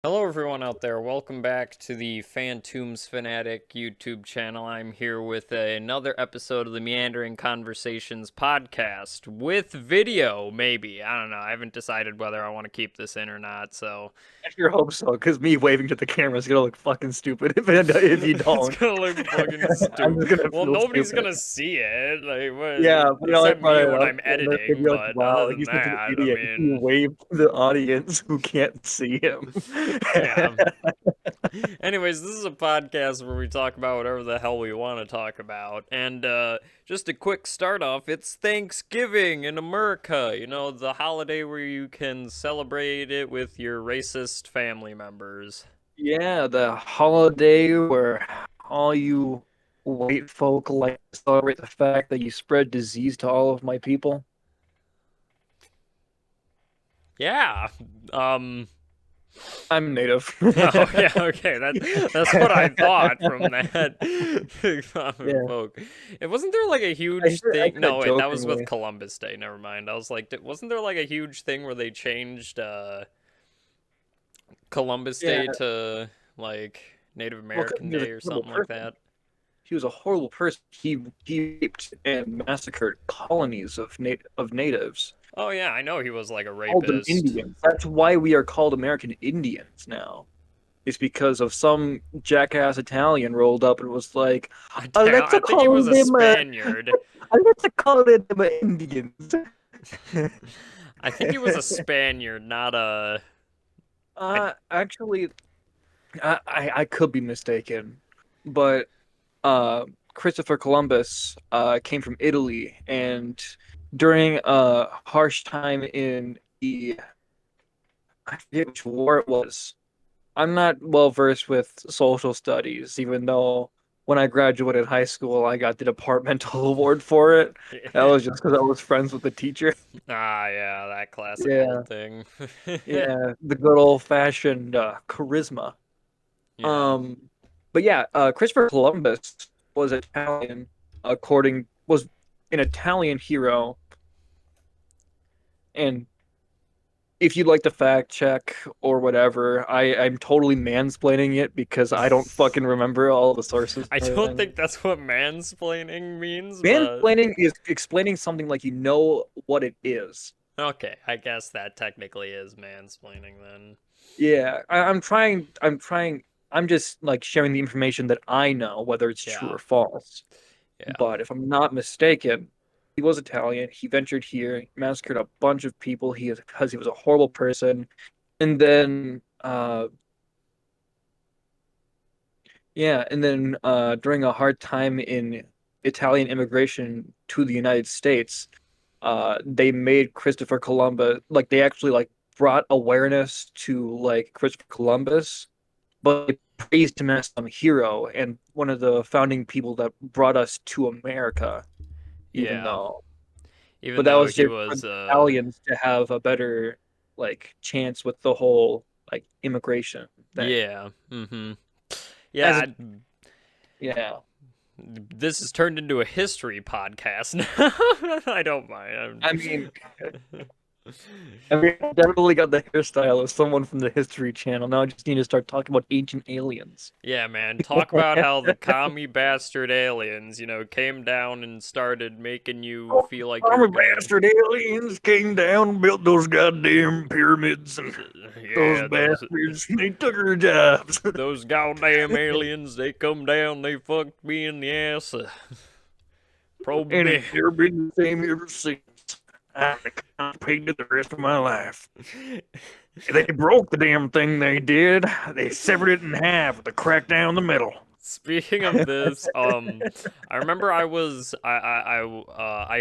Hello, everyone out there. Welcome back to the Phantoms Fanatic YouTube channel. I'm here with another episode of the Meandering Conversations podcast with video, maybe. I don't know. I haven't decided whether I want to keep this in or not, so. I sure hope so, because me waving to the camera is gonna look fucking stupid if you It's don't. gonna look fucking I'm stupid. just gonna Well, feel nobody's stupid. gonna see it, like, Yeah, what, but I except brought me it when up I'm and they're gonna editing, be like, but wow, other like than he's such an that, I idiot. He mean, waved to the audience who can't see him. yeah. Anyways, this is a podcast where we talk about whatever the hell we want to talk about. And just a quick start off, it's Thanksgiving in America. You know, the holiday where you can celebrate it with your racist family members. Yeah, the holiday where all you white folk like to celebrate the fact that you spread disease to all of my people. Yeah. Um I'm native. Oh yeah, okay. That's what I thought from that common Yeah, folk. It wasn't there like a huge I thing. said it No, wait, that was with jokingly. Columbus Day. Never mind. I was like, wasn't there like a huge thing where they changed Columbus Yeah, Day to like Native well, 'cause American he was a Day or terrible something like person. that. He was a horrible person. He raped and massacred colonies of natives, Oh yeah, I know he was like a called them rapist. Indians. That's why we are called American Indians now. It's because of some jackass Italian rolled up and was like, let's I think he call was a them Spaniard. let's call them Indians." I think he was a Spaniard, not a. I, Actually, I could be mistaken, but uh, Christopher Columbus came from Italy, and during a harsh time in the I forget which war it was. I'm not well versed with social studies, even though when I graduated high school, I got the departmental award for it. That yeah. was just because I was friends with the teacher. Ah, yeah, that classic old Yeah, thing. yeah, the good old fashioned charisma. Yeah. Um, but yeah, Christopher Columbus was Italian, was an Italian hero. And if you'd like to fact check or whatever, I'm totally mansplaining it because I don't fucking remember all the sources I and don't everything. think that's what mansplaining means, but Mansplaining is explaining something like you know what it is. okay, I guess that technically is mansplaining then. Yeah, I'm just like sharing the information that I know, whether it's true Yeah. or false. Yeah. But if I'm not mistaken, he was Italian. He ventured here, massacred a bunch of people. Because he was a horrible person. And then, during a hard time in Italian immigration to the United States, they made Christopher Columbus like they actually like brought awareness to like Christopher Columbus, but they praised him as some hero and one of the founding people that brought us to America, even Yeah. though Even but that though was he just for was the Italians to have a better like chance with the whole like immigration thing. yeah. Mhm. As Yeah, a yeah. this has turned into a history podcast now. I don't mind. I mean, I definitely got the hairstyle of someone from the History Channel. Now I just need to start talking about ancient aliens. Yeah, man. Talk about how the commie bastard aliens, came down and started making you feel like you're Army gonna. bastard aliens came down and built those goddamn pyramids, and those Yeah, bastards they took our jobs. those goddamn aliens. They come down. They fucked me in the ass. Probed And me. it's never been the same ever since. I constipated the rest of my life. They broke the damn thing they did. They severed it in half with a crack down the middle. Speaking of this, I remember I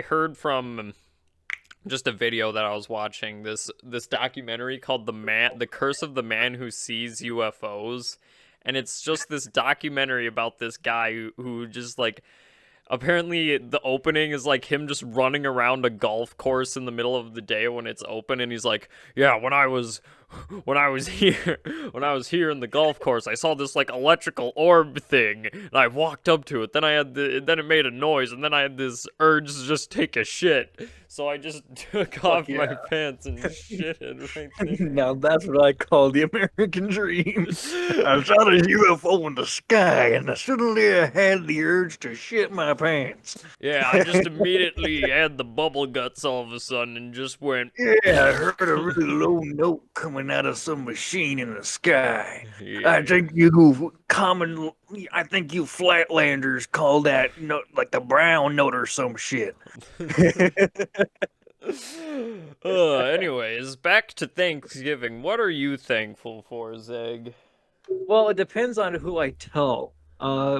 heard from just a video that I was watching this documentary called the Curse of the Man Who Sees UFOs, and it's just this documentary about this guy who just like apparently the opening is like him just running around a golf course in the middle of the day when it's open, and he's like, yeah, when I was when I was here, when I was here in the golf course, I saw this like electrical orb thing, and I walked up to it. Then it made a noise, and then I had this urge to just take a shit. So I just took Fuck off yeah. my pants and shitted right there. Now that's what I call the American dream. I saw this UFO in the sky, and suddenly I had the urge to shit my pants. Yeah, I just immediately had the bubble guts all of a sudden and just went. Yeah, I heard a really low note coming out of some machine in the sky. Yeah. I think you flatlanders call that note like the brown note or some shit. Anyways, back to Thanksgiving. What are you thankful for, Zeg? Well, it depends on who I tell.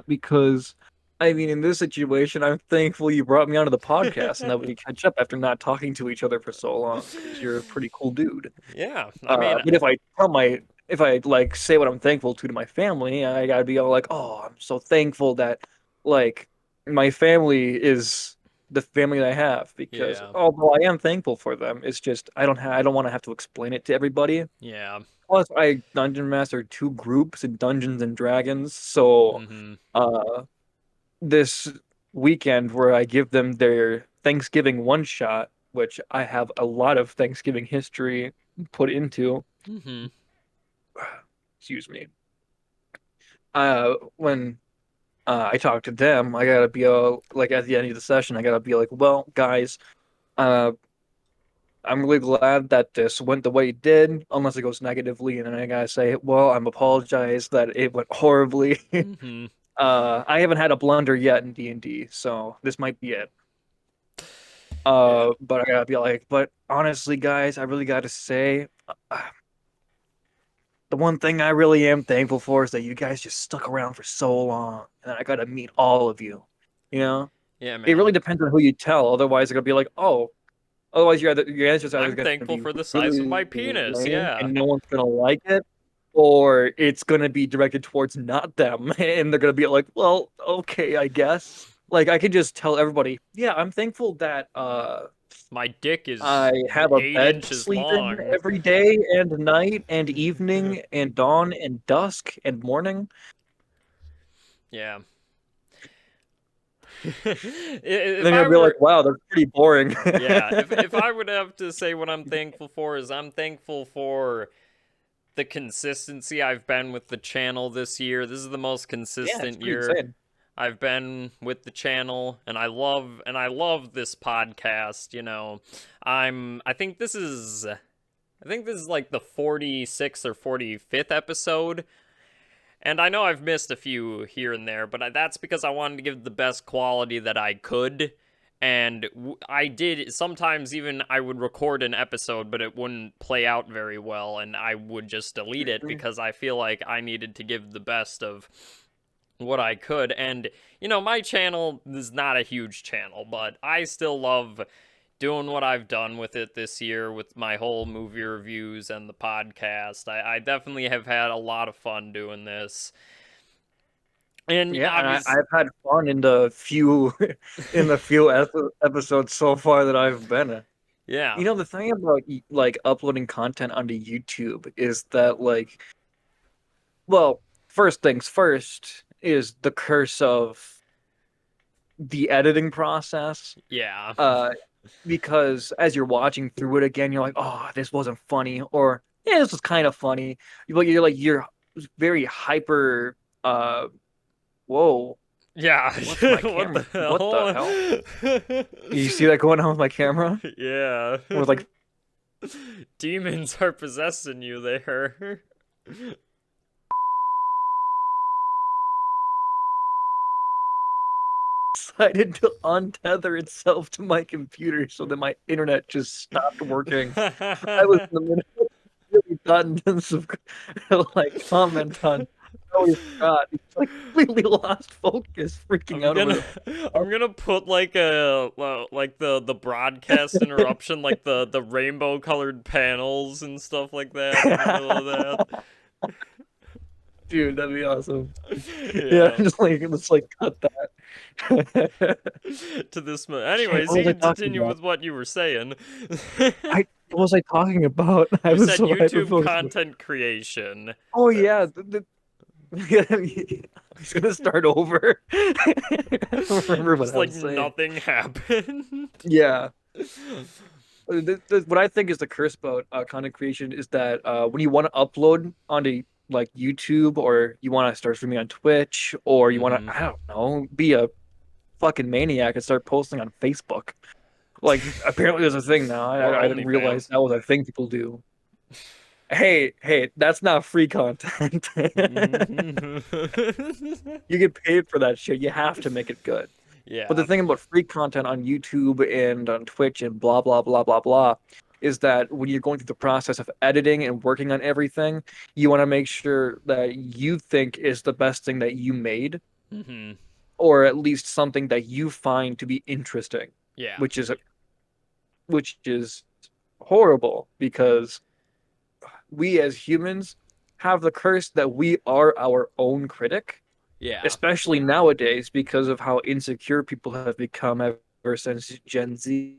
Because I mean, in this situation, I'm thankful you brought me onto the podcast and that we can catch up after not talking to each other for so long. Because you're a pretty cool dude. Yeah, I mean, But if I like say what I'm thankful to my family, I gotta be all like, oh, I'm so thankful that like my family is the family that I have. Because yeah, although I am thankful for them, it's just I don't want to have to explain it to everybody. yeah. Plus, I dungeon master two groups in Dungeons and Dragons, so Mm-hmm. uh, this weekend where I give them their Thanksgiving one shot, which I have a lot of Thanksgiving history put into. Mm-hmm. Excuse me. When I talk to them, I gotta be like at the end of the session, I gotta be like, well, guys, uh, I'm really glad that this went the way it did, unless it goes negatively, and then I gotta say, well, I'm apologize that it went horribly. Mm-hmm. I haven't had a blunder yet in D&D, so this might be it. Yeah. But I gotta be like, but honestly, guys, I really gotta say, the one thing I really am thankful for is that you guys just stuck around for so long, and I gotta meet all of you. You know, Yeah, it really man. depends on who you tell. Otherwise, it's gonna be like, oh, otherwise your answer's either I'm gonna thankful be for the size of my really penis. lame Yeah. and no one's gonna like it, or it's gonna be directed towards not them, and they're gonna be like, well, okay, I guess. Like I could just tell everybody, yeah, I'm thankful that My dick I is have a eight bed to inches sleep in long. every day and night and evening and dawn and dusk and morning. Yeah. And If then you'll I be like, were, wow, that's pretty boring. yeah, if I would have to say what I'm thankful for is I'm thankful for the consistency I've been with the channel this year. This is the most Yeah, it's consistent pretty year insane. I've been with the channel, and I love this podcast, you know. I think this is like the 46th or 45th episode. And I know I've missed a few here and there, but that's because I wanted to give the best quality that I could. And I did. Sometimes even I would record an episode, but it wouldn't play out very well, and I would just delete it Mhm. because I feel like I needed to give the best of what I could. And, you know, my channel is not a huge channel, but I still love doing what I've done with it this year with my whole movie reviews and the podcast. I definitely have had a lot of fun doing this. And Yeah, and obviously, I've had fun in the few in the few episodes so far that I've been in. yeah, You know, the thing about like uploading content onto YouTube is that like, well, first things first is the curse of the editing process. yeah, Uh, because as you're watching through it again, you're like, oh, this wasn't funny, or yeah, this was kind of funny. But you're very hyper. Whoa, yeah. what's my What the camera? What the hell? hell? You see that going on with my camera? Yeah. It was like Demons are possessing you there. decided to untether itself to my computer so that my internet just stopped working. I was in the middle of really intensive like comment on Joey Scott. He's like completely lost focus, freaking I'm out over gonna the I'm gonna put like like the broadcast interruption, like the rainbow colored panels and stuff like that in the middle of that. dude, that'd be awesome. Yeah, Yeah. just like cut that. To this Shit, anyways, what you was I can talking continue about? with what you were saying. I What was I talking about? I You was said so YouTube hyper-focused. content creation. Oh yeah, That's I was gonna start over. I don't remember what just I like was saying. nothing happened. Yeah. What I think is the curse about content creation is that when you want to upload onto like YouTube, or you want to start streaming on Twitch, or you want Hmm. to, I don't know, be a fucking maniac and start posting on Facebook. Like apparently there's a thing now. Or I didn't realize OnlyFans. that was a thing people do. Hey, that's not free content. You get paid for that shit. You have to make it good. But the Yeah. thing about free content on YouTube and on Twitch and blah blah blah blah blah is that when you're going through the process of editing and working on everything, you want to make sure that you think is the best thing that you made, Hmm. or at least something that you find to be interesting, Yeah. which is which is horrible because we as humans have the curse that we are our own critic, Yeah. especially nowadays because of how insecure people have become ever since Gen Z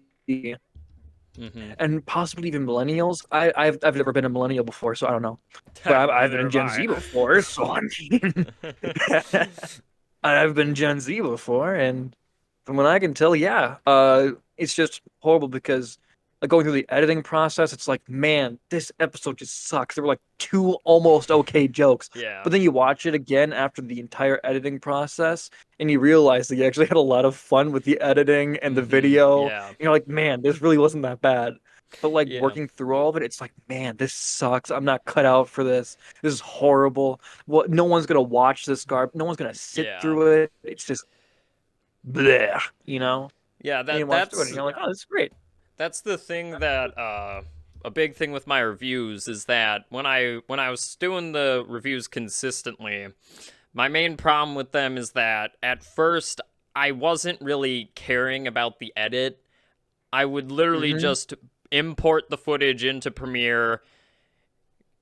Hmm. and possibly even millennials. I've never been a millennial before, so I don't know. But I've Neither been have Gen I. Z before, so I mean, I've been Gen Z before, and from what I can tell, yeah, it's just horrible because going through the editing process, it's like, man, this episode just sucks. There were like two almost okay jokes, Yeah. but then you watch it again after the entire editing process, and you realize that you actually had a lot of fun with the editing and the Hmm. video. And Yeah. you're like, man, this really wasn't that bad. But like Yeah. working through all of it, it's like, man, this sucks. I'm not cut out for this. This is horrible. Well, no one's gonna watch this No one's gonna sit Yeah. through it. It's just bleh, you know? Yeah, And you that watch through it and that's you're like, oh, this is great. that's the thing that a big thing with my reviews is that when I was doing the reviews consistently, my main problem with them is that at first I wasn't really caring about the edit. I would literally Hmm. just import the footage into Premiere,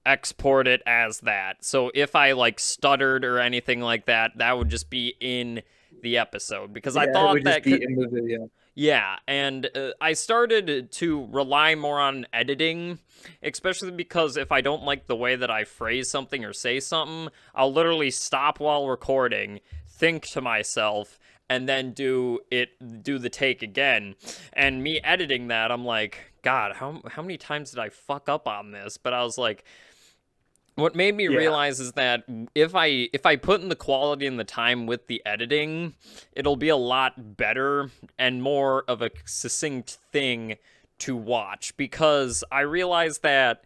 export it as that. So if I like stuttered or anything like that, that would just be in the episode because I Yeah, it thought would just that be in the video. yeah, and I started to rely more on editing, especially because if I don't like the way that I phrase something or say something, I'll literally stop while recording, think to myself, and then do the take again. And me editing that, I'm like, God, how many times did I fuck up on this? But I was like, what made me Yeah. realize is that if I put in the quality and the time with the editing, it'll be a lot better and more of a succinct thing to watch because I realized that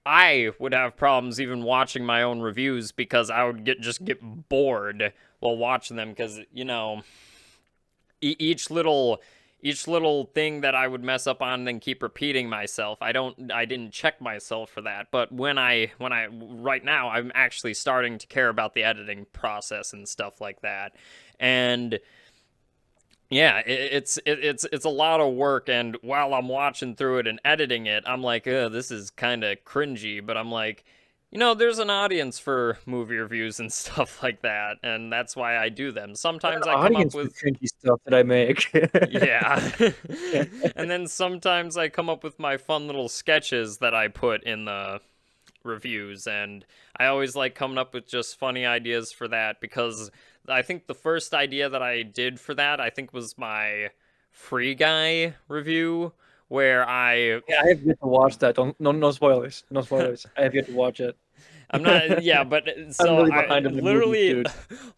I would have problems even watching my own reviews because I would just get bored while watching them because each little thing that I would mess up on and then keep repeating myself. I didn't check myself for that. But when I right now I'm actually starting to care about the editing process and stuff like that. And yeah, it's a lot of work and while I'm watching through it and editing it, I'm like, this is kind of cringy, but I'm like, there's an audience for movie reviews and stuff like that, and that's why I do them. An Sometimes I come up audience for with cringy stuff that I make. yeah. And then sometimes I come up with my fun little sketches that I put in the reviews, and I always like coming up with just funny ideas for that because I think the first idea that I did for that, I think was my Free Guy review where I Yeah, I have yet to watch that. Don't no spoilers. No spoilers. I have yet to watch it. I'm not, yeah, but I'm so really I behind on my movies, literally, dude.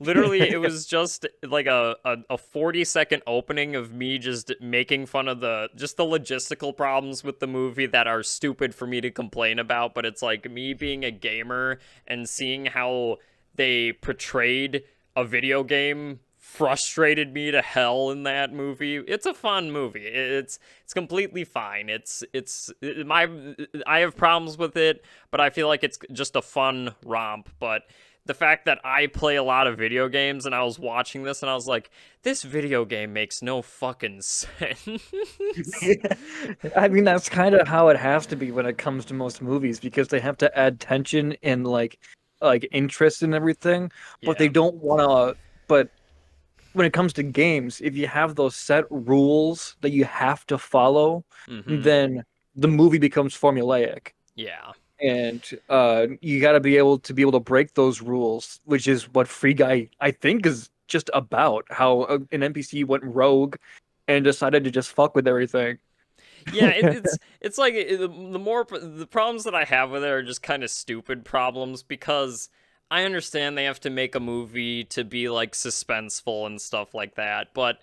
literally, it was just like a 40-second opening of me just making fun of just the logistical problems with the movie that are stupid for me to complain about, but it's like me being a gamer and seeing how they portrayed a video game frustrated me to hell in that movie. It's a fun movie. It's completely fine. My I have problems with it, but I feel like it's just a fun romp. But the fact that I play a lot of video games and I was watching this and I was like, this video game makes no fucking sense. I mean, that's kind of how it has to be when it comes to most movies because they have to add tension and like interest and everything, but they Yeah. don't want to. But when it comes to games, if you have those set rules that you have to follow, Mhm. then the movie becomes formulaic. Yeah. And you got to be able to break those rules, which is what Free Guy I think is just about. How an NPC went rogue and decided to just fuck with everything. Yeah, it's like the more the problems that I have with it are just kind of stupid problems because I understand they have to make a movie to be like suspenseful and stuff like that, but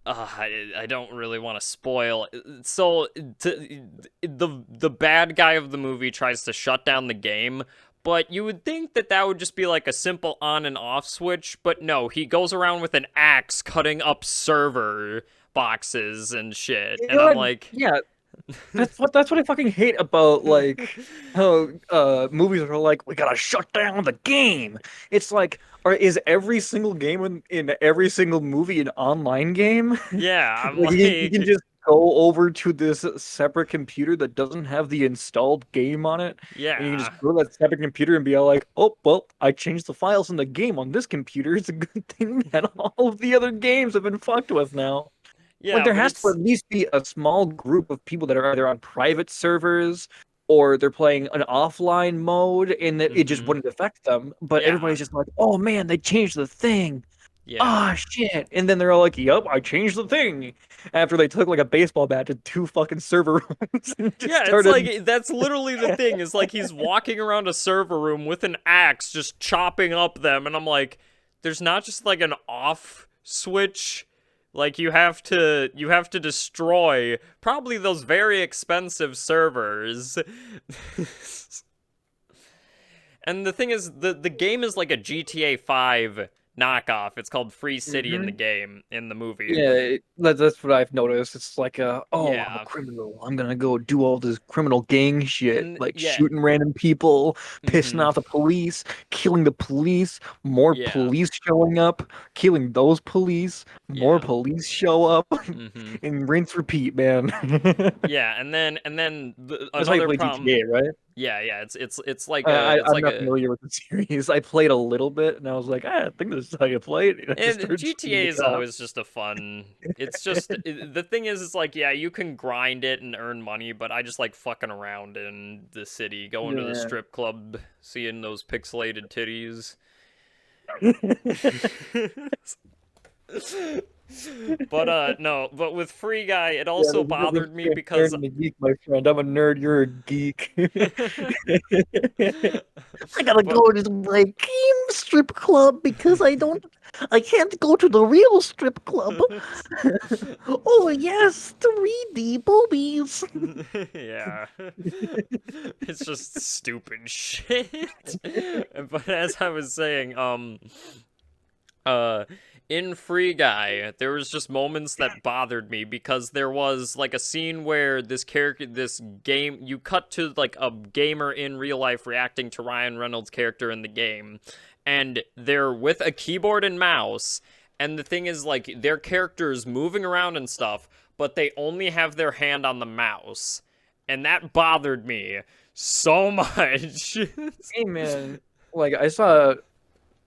I don't really want to spoil. So the bad guy of the movie tries to shut down the game, but you would think that that would just be like a simple on and off switch, but no, he goes around with an axe cutting up server boxes and shit, You and know I'm what? like, Yeah, that's what I fucking hate about like how movies are like we gotta shut down the game. It's like, or is every single game in every single movie an online game? yeah, I'm Like you can like, just go over to this separate computer that doesn't have the installed game on it, and you can yeah, just go to that separate computer and be all like, "Oh, well, I changed the files in the game on this computer. It's a good thing that all of the other games have been fucked with now." Like yeah, there but has to it's, at least be a small group of people that are either on private servers or they're playing an offline mode and that it just mm-hmm, wouldn't affect them. But yeah, everybody's just like, "Oh man, they changed the thing. yeah. Ah shit." And then they're all like, "Yup, I changed the thing." After they took like a baseball bat to two fucking server rooms and just Yeah, it's started. like that's literally the thing. Is like he's walking around a server room with an axe, just chopping up them, and I'm like, there's not just like an off switch. Like you have to destroy probably those very expensive servers. And the thing is, the game is like a GTA 5 knockoff. It's called Free City in the Mhm. game in the movie. Yeah, that's what I've noticed. It's like, oh, I'm a Yeah, criminal. I'm gonna go do all this criminal gang shit, and like yeah, shooting random people, pissing mm-hmm, off the police, killing the police, more yeah, police showing up, killing those police, more yeah, police show up, mm-hmm. and rinse repeat, man. Yeah, and then That's how you another play problem. GTA, right? Yeah, yeah, it's like a I, it's I'm like not a familiar with the series. I played a little bit, and I was like, I think this is how you play it. And I just and started shooting GTA the is cops. always just a fun. It's just the thing is, it's like yeah, you can grind it and earn money, but I just like fucking around in the city, going to the Yeah. strip club, seeing those pixelated titties. But no, but with Free Guy, it Yeah, also there's a difference bothered me between a nerd because and a geek, my friend. I'm a nerd, you're a geek. I gotta but go to my game strip club because I can't go to the real strip club. Oh yes, 3D boobies. yeah. It's just stupid shit. But as I was saying, uh in Free Guy, there was just moments that bothered me because there was like a scene where this game, you cut to like a gamer in real life reacting to Ryan Reynolds' character in the game, and they're with a keyboard and mouse, and the thing is like their character's moving around and stuff, but they only have their hand on the mouse, and that bothered me so much. Hey man, like I saw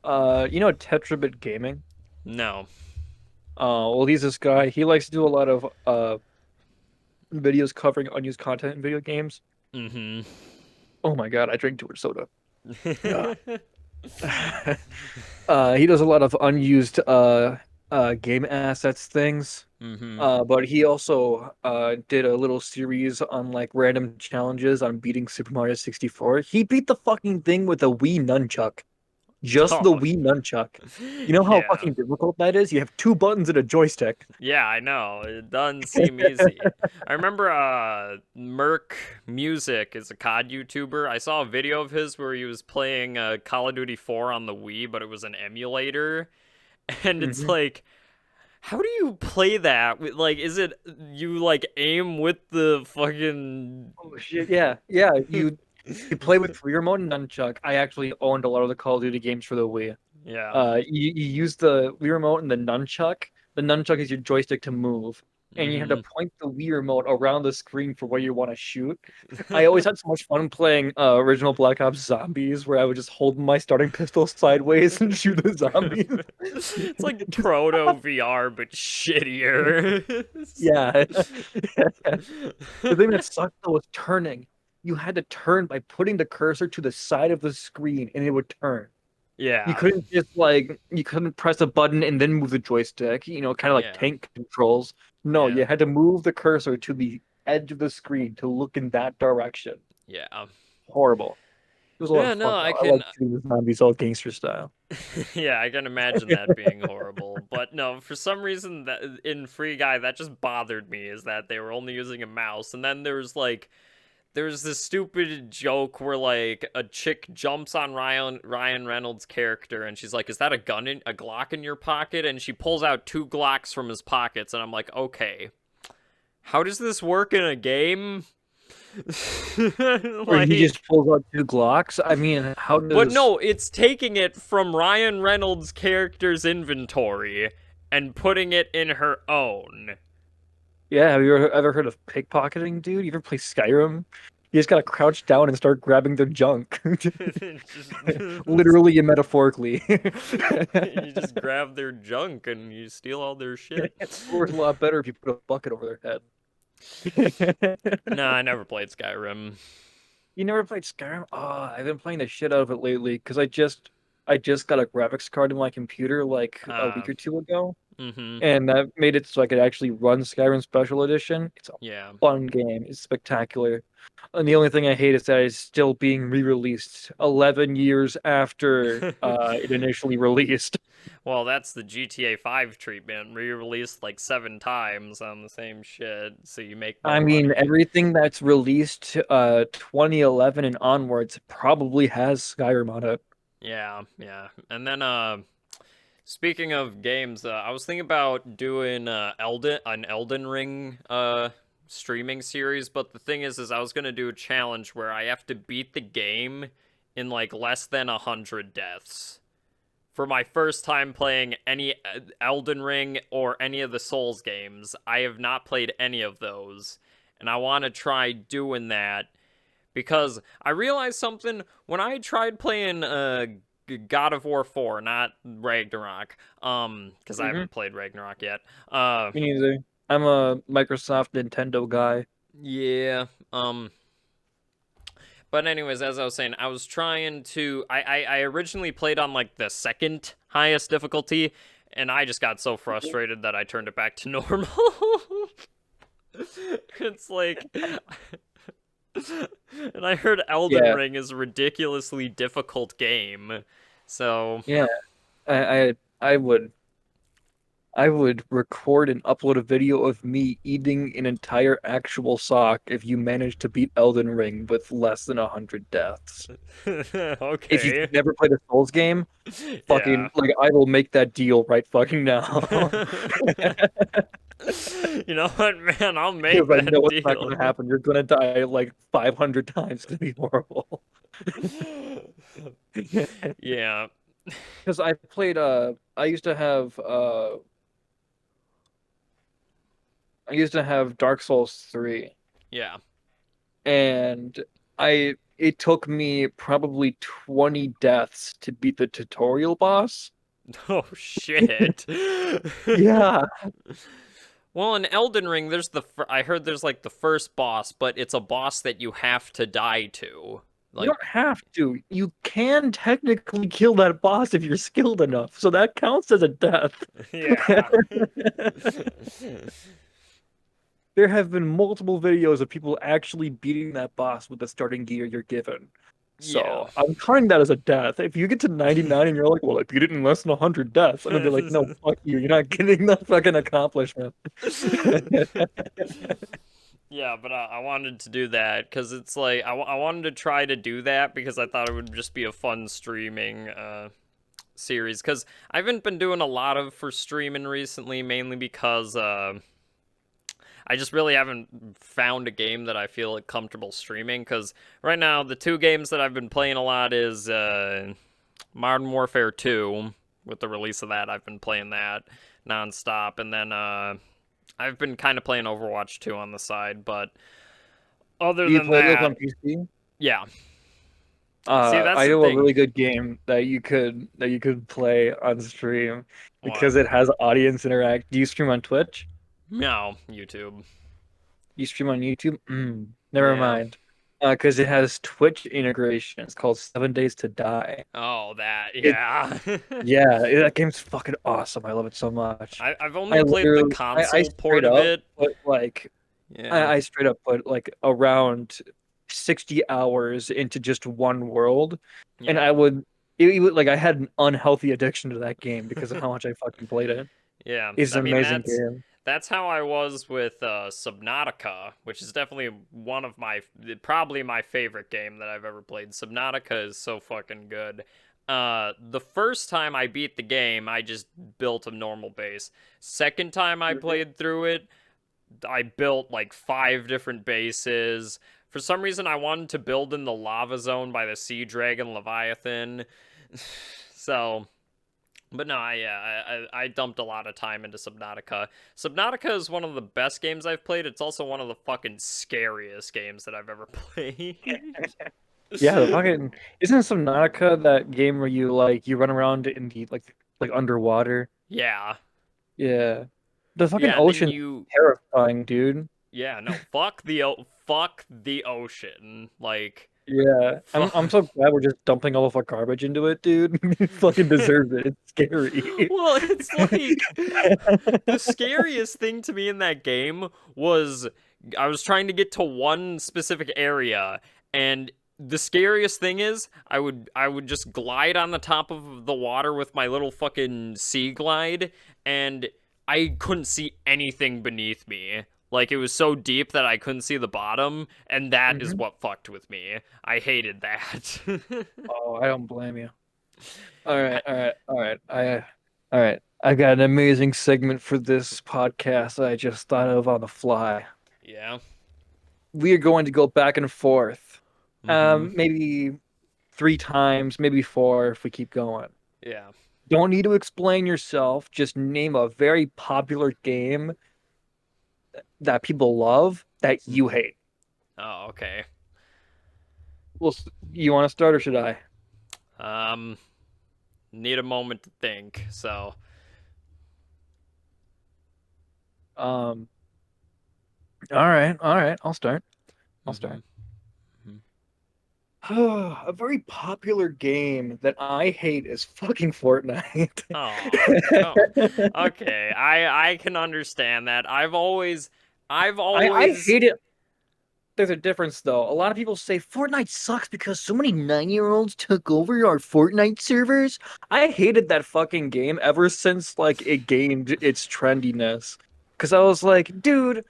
Tetrabit Gaming? No. Well he's this guy. He likes to do a lot of videos covering unused content in video games. Mm-hmm. Oh my God, I drank too much soda. He does a lot of unused game assets things. Mm-hmm. But he also did a little series on like random challenges on beating Super Mario 64. He beat the fucking thing with a Wii nunchuck. Just the Oh, Wii nunchuck. You know how yeah. fucking difficult that is? You have two buttons and a joystick. Yeah, I know. It doesn't seem easy. I remember Merc Music is a COD YouTuber. I saw a video of his where he was playing Call of Duty 4 on the Wii, but it was an emulator. And it's Hmm. like, how do you play that? Like, is it you like aim with the fucking Oh shit, yeah. Yeah, you play with rear remote and nunchuck. I actually owned a lot of the Call of Duty games for the Wii. Yeah. You use the Wii remote and the nunchuck. The nunchuck is your joystick to move. and you have to Mm-hmm. point the Wii remote around the screen for where you want to shoot. I always had so much fun playing original Black Ops Zombies, where I would just hold my starting pistol sideways and shoot the zombies. It's like proto VR but shittier. Yeah. The thing that sucked though was turning. You had to turn by putting the cursor to the side of the screen and it would turn. You Yeah. couldn't just you couldn't press a button and then move the joystick, kind of like Yeah. tank controls. No, Yeah. you had to move the cursor to the edge of the screen to look in that direction. Yeah. Horrible. It was a lot Yeah, of no, fun I though. I can like shooting the zombies all gangster style. yeah, I can imagine that being horrible. But no, for some reason that in Free Guy that just bothered me is that they were only using a mouse. And then there's this stupid joke where like a chick jumps on Ryan Reynolds' character and she's like, "Is that a Glock in your pocket?" And she pulls out two Glocks from his pockets and I'm like, "Okay. How does this work in a game?" Or he Like, just pulls out two Glocks. I mean, how but does no, it's taking it from Ryan Reynolds' character's inventory and putting it in her own. Yeah, have you ever heard of pickpocketing, dude? You ever play Skyrim? You just gotta crouch down and start grabbing their junk. Literally and metaphorically. You just grab their junk and you steal all their shit. It works a lot better if you put a bucket over their head. Nah, I never played Skyrim. You never played Skyrim? Oh, I've been playing the shit out of it lately because I just got a graphics card in my computer like a Uh, week or two ago, mm-hmm. and that made it so I could actually run Skyrim Special Edition. It's a Yeah. fun game. It's spectacular. And the only thing I hate is that it's still being re-released 11 years after it initially released. Well, that's the GTA 5 treatment. Re-released like 7 times on the same shit, so you make I more mean, money. everything that's released 2011 and onwards probably has Skyrim on it. Yeah, yeah. And then speaking of games, I was thinking about doing an Elden Ring streaming series, but the thing is I was gonna do a challenge where I have to beat the game in like less than 100 deaths. For my first time playing any Elden Ring or any of the Souls games, I have not played any of those, and I want to try doing that because I realized something when I tried playing God of War 4, not Ragnarok, because I Hmm. haven't played Ragnarok yet. Me neither. I'm a Microsoft Nintendo guy. Yeah, but anyways, as I was saying, I was trying to. I originally played on like the second highest difficulty, and I just got so frustrated that I turned it back to normal. It's like, and I heard Elden Yeah, Ring is a ridiculously difficult game, so yeah. I would record and upload a video of me eating an entire actual sock if you managed to beat Elden Ring with less than 100 deaths. If you've okay, never played a Souls game, yeah. fucking like I will make that deal right fucking now. You know what, man? I'll make Because I know that what's not deal. going to happen. You're going to die like 500 times. It's going to be horrible. Yeah, Because I played I used to have Dark Souls 3 yeah. and I it took me probably 20 deaths to beat the tutorial boss. Oh shit. Yeah, Well, in Elden Ring, there's I heard there's like the first boss, but it's a boss that you have to die to. you don't Like, have to. You can technically kill that boss if you're skilled enough. So that counts as a death. yeah. There have been multiple videos of people actually beating that boss with the starting gear you're given. Yeah. So I'm counting that as a death. If you get to 99 and you're like, well, I beat it in less than 100 deaths, I'm gonna be like, no, fuck you. You're not getting that fucking accomplishment. Yeah, but I wanted to do that because it's like I wanted to try to do that because I thought it would just be a fun streaming series because I haven't been doing a lot of for streaming recently, mainly because I just really haven't found a game that I feel like comfortable streaming because right now the two games that I've been playing a lot is Modern Warfare 2. With the release of that, I've been playing that nonstop, and then I've been kind of playing Overwatch 2 on the side, but other Do you than play those that, on PC? yeah. See, that's I the know a thing. really good game that you could play on stream What? because it has audience interact. Do you stream on Twitch? No, YouTube. You stream on YouTube? Never Yeah. mind. Because it has Twitch integration. It's called 7 Days to Die. Oh, that. It Yeah. that game's fucking awesome. I love it so much. I've only played the I console port straight of up it. put like Yeah. I straight up put like around 60 hours into just one world, and Yeah. like I had an unhealthy addiction to that game because of how much I fucking played it. Yeah. It's I an mean, amazing game. that's how I was with Subnautica, which is definitely one of probably my favorite game that I've ever played. Subnautica is so fucking good. The first time I beat the game, I just built a normal base. Second time I Mhm. played through it, I built like 5 different bases. For some reason, I wanted to build in the lava zone by the sea dragon Leviathan. So, but no, I dumped a lot of time into Subnautica. Subnautica is one of the best games I've played. It's also one of the fucking scariest games that I've ever played. Yeah, the fucking isn't Subnautica that game where you run around in the like underwater? Yeah. Yeah. The fucking Yeah, and then ocean's you terrifying, dude. yeah, no, fuck the ocean. Like Yeah. I'm fuck. so glad we're just dumping all of our garbage into it, dude. It fucking deserves it. It's scary. Well, it's like the scariest thing to me in that game was I was trying to get to one specific area, and the scariest thing is I would just glide on the top of the water with my little fucking sea glide, and I couldn't see anything beneath me. Like it was so deep that I couldn't see the bottom, and that is hmm what fucked with me. I hated that. Oh, I don't blame you. All right. I got an amazing segment for this podcast I just thought of on the fly. Yeah. We are going to go back and forth. Mm-hmm. Maybe 3 times, maybe four if we keep going. Yeah. Don't need to explain yourself. Just name a very popular game that people love that you Mm-hmm. hate. Oh, okay. Well, you want to start or should I? Um, need a moment to think. So, Um, all right. I'll start. I'll mm-hmm. start. Mm-hmm. A very popular game that I hate is fucking Fortnite. Oh, okay. I can understand that. I've I always hate it. There's a difference though. A lot of people say Fortnite sucks because so many 9-year-olds took over our Fortnite servers. I hated that fucking game ever since like it gained its trendiness. Because I was like, dude,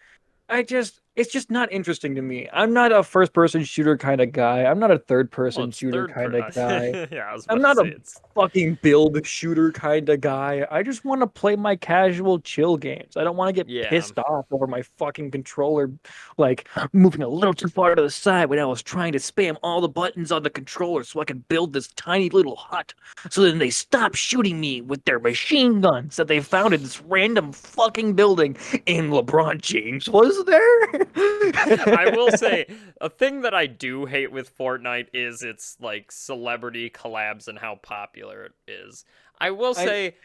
it's just not interesting to me. I'm not a first person shooter kind of guy. I'm not a third well, person it's shooter third kind per. of guy. Yeah, I was I'm about to not say a it's. fucking build shooter kind of guy. I just want to play my casual chill games. I don't want to get Yeah. pissed off over my fucking controller like moving a little too far to the side when I was trying to spam all the buttons on the controller so I can build this tiny little hut. So then they stop shooting me with their machine guns that they found in this random fucking building. And LeBron James was I will there. say a thing that I do hate with Fortnite is its like celebrity collabs and how popular it is. I will I say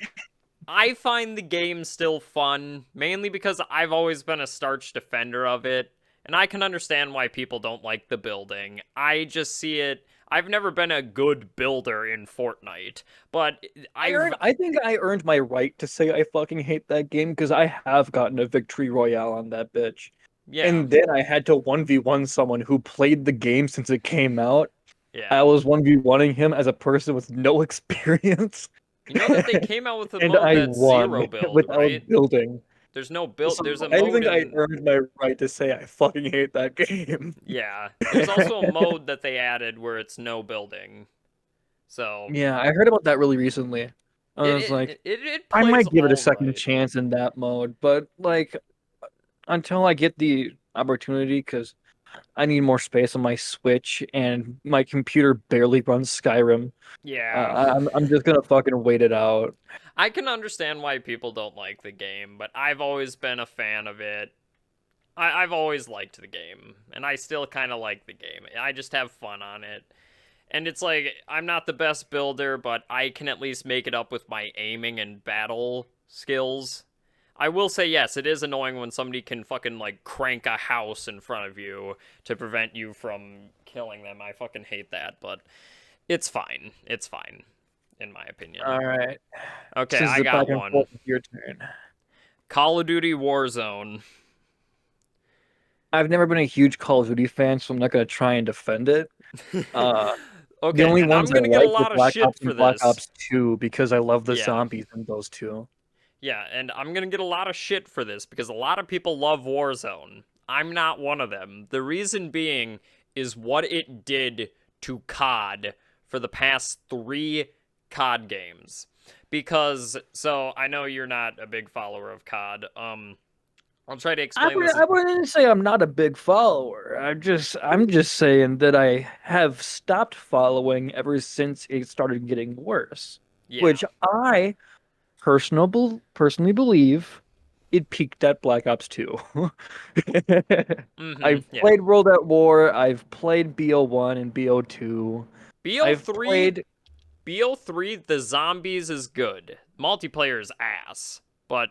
I find the game still fun, mainly because I've always been a starch defender of it, and I can understand why people don't like the building. I just see it. I've never been a good builder in Fortnite, but I've I think I earned my right to say I fucking hate that game because I have gotten a victory royale on that bitch. yeah, And then I had to 1v1 someone who played the game since it came out. I yeah. was 1v1ing him as a person with no experience. You know that they came out with a And mode I that's won zero build, right? without building. There's no build. So There's a I mode think I in earned my right to say I fucking hate that game. yeah. There's also a mode that they added where it's no building. So Yeah, I heard about that really recently. I it was like, it it, it I plays might give it a all second right. chance in that mode, but like until I get the opportunity, because I need more space on my Switch and my computer barely runs Skyrim. Yeah. I'm just gonna fucking wait it out. I can understand why people don't like the game, but I've always been a fan of it. I've always liked the game, and I still kind of like the game. I just have fun on it. And it's like, I'm not the best builder, but I can at least make it up with my aiming and battle skills. I will say, yes, it is annoying when somebody can fucking, like, crank a house in front of you to prevent you from killing them. I fucking hate that, but it's fine. It's fine, in my opinion. All right. Okay, This is I the back got and one. forth of your turn. Call of Duty Warzone. I've never been a huge Call of Duty fan, so I'm not gonna try and defend it. Uh, the Okay, only and I'm ones I gonna get a like were lot of Black shit Ops for and Black this. Ops 2 because I love the Yeah. zombies in those two. Yeah, and I'm gonna get a lot of shit for this because a lot of people love Warzone. I'm not one of them. The reason being is what it did to COD for the past three COD games. Because, so I know you're not a big follower of COD. I'll try to I explain would this I as wouldn't say I'm not a big follower. I'm just saying that I have stopped following ever since it started getting worse, yeah. which I personally believe it peaked at Black Ops 2. I've Yeah. played World at War, I've played BO1 and BO2. I've BO3 played BO3 the zombies is good. Multiplayer is ass, but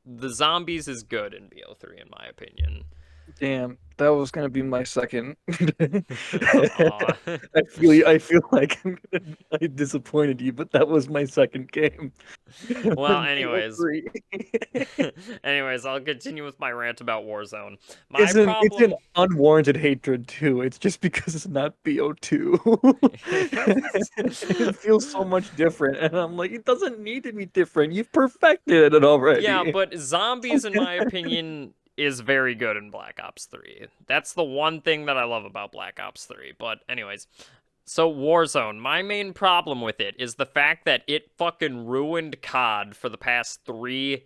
the zombies is good in BO3 in my opinion. Damn, that was gonna be my second. Aw. I feel like I disappointed you, but that was my second game. Well, anyways. BO3. Anyways, I'll continue with my rant about Warzone. My It's an problem. unwarranted hatred too. It's just because it's not BO2. It feels so much different, and I'm like, it doesn't need to be different. You've perfected it Yeah, already. but zombies, in my opinion, is very good in Black Ops 3. That's the one thing that I love about Black Ops 3. But, anyways, so Warzone, my main problem with it is the fact that it fucking ruined COD for the past three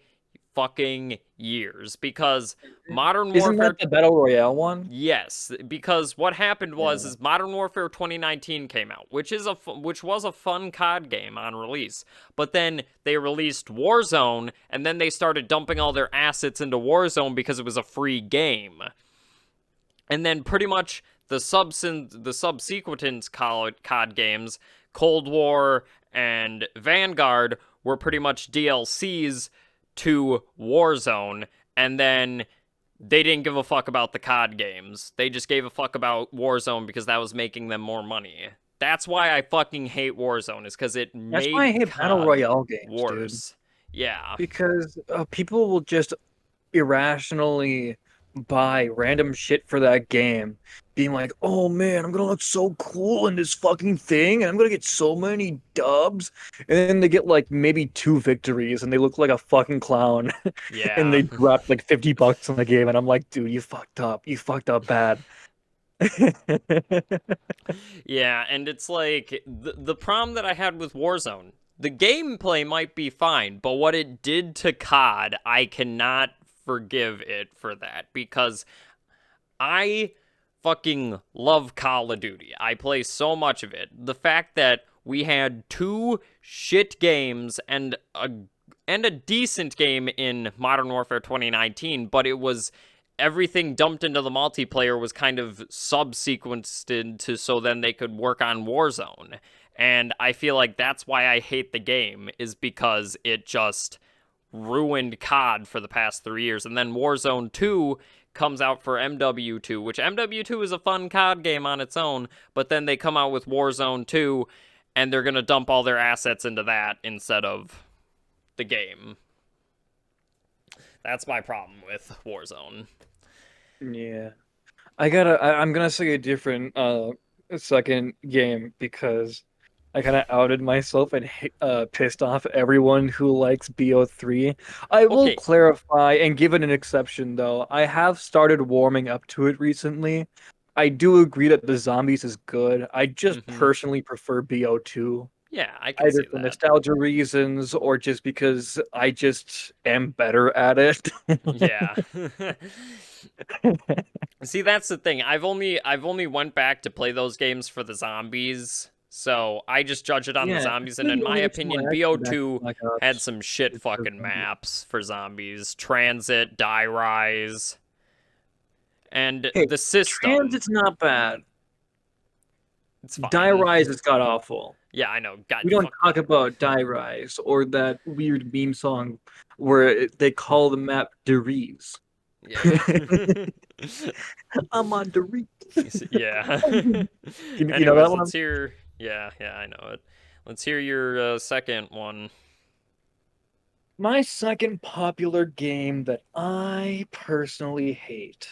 fucking years. Because Modern Isn't that Warfare. the Battle Royale one? Yes, because what happened was Yeah. is Modern Warfare 2019 came out, which was a fun COD game on release. But then they released Warzone, and then they started dumping all their assets into Warzone because it was a free game. And then pretty much the subsequent COD games, Cold War and Vanguard, were pretty much DLCs to Warzone, and then they didn't give a fuck about the COD games. They just gave a fuck about Warzone because that was making them more money. That's why I fucking hate Warzone, is because it That's why I made hate Battle COD Royale games, dude. worse. Yeah. Because people will just irrationally buy random shit for that game, being like, "Oh man, I'm gonna look so cool in this fucking thing, and I'm gonna get so many dubs." And then they get like maybe two victories, and they look like a fucking clown, and Yeah. they dropped like $50 on the game, and I'm like, "Dude, you fucked up. You fucked up bad." Yeah, and it's like the problem that I had with Warzone. The gameplay might be fine, but what it did to COD, I cannot forgive it for that because I fucking love Call of Duty. I play so much of it. The fact that we had two shit games and a decent game in Modern Warfare 2019, but it was everything dumped into the multiplayer was kind of subsequenced into so then they could work on Warzone. And I feel like that's why I hate the game is because it just ruined COD for the past 3 years. And then Warzone 2 comes out for MW2, which MW2 is a fun COD game on its own, but then they come out with Warzone 2 and they're going to dump all their assets into that instead of the game. That's my problem with Warzone. Yeah. I'm gonna say a different second game because I kind of outed myself and pissed off everyone who likes BO3. I will Okay. clarify and give it an exception though. I have started warming up to it recently. I do agree that the zombies is good. I just Mhm. personally prefer BO2, Yeah, I can either see for that. nostalgia reasons or just because I just am better at it. Yeah. See, that's the thing. I've only went back to play those games for the zombies So I just judge it on the Yeah, zombies, and really in the my only reason why opinion, I actually back BO2 Black had Ops some shit is for fucking zombies. maps for zombies. Transit, Die Rise, and Hey, the system. Transit's not bad. It's Die fine. Rise is god awful. Yeah, I know. God, We don't fuck talk Die Rise. about Die Rise or that weird meme song where they call the map Deriz. Yeah. I'm on Deriz. Yeah. You know that Anyways, one? let's hear. Yeah, yeah, I know it. Let's hear your second one. My second popular game that I personally hate.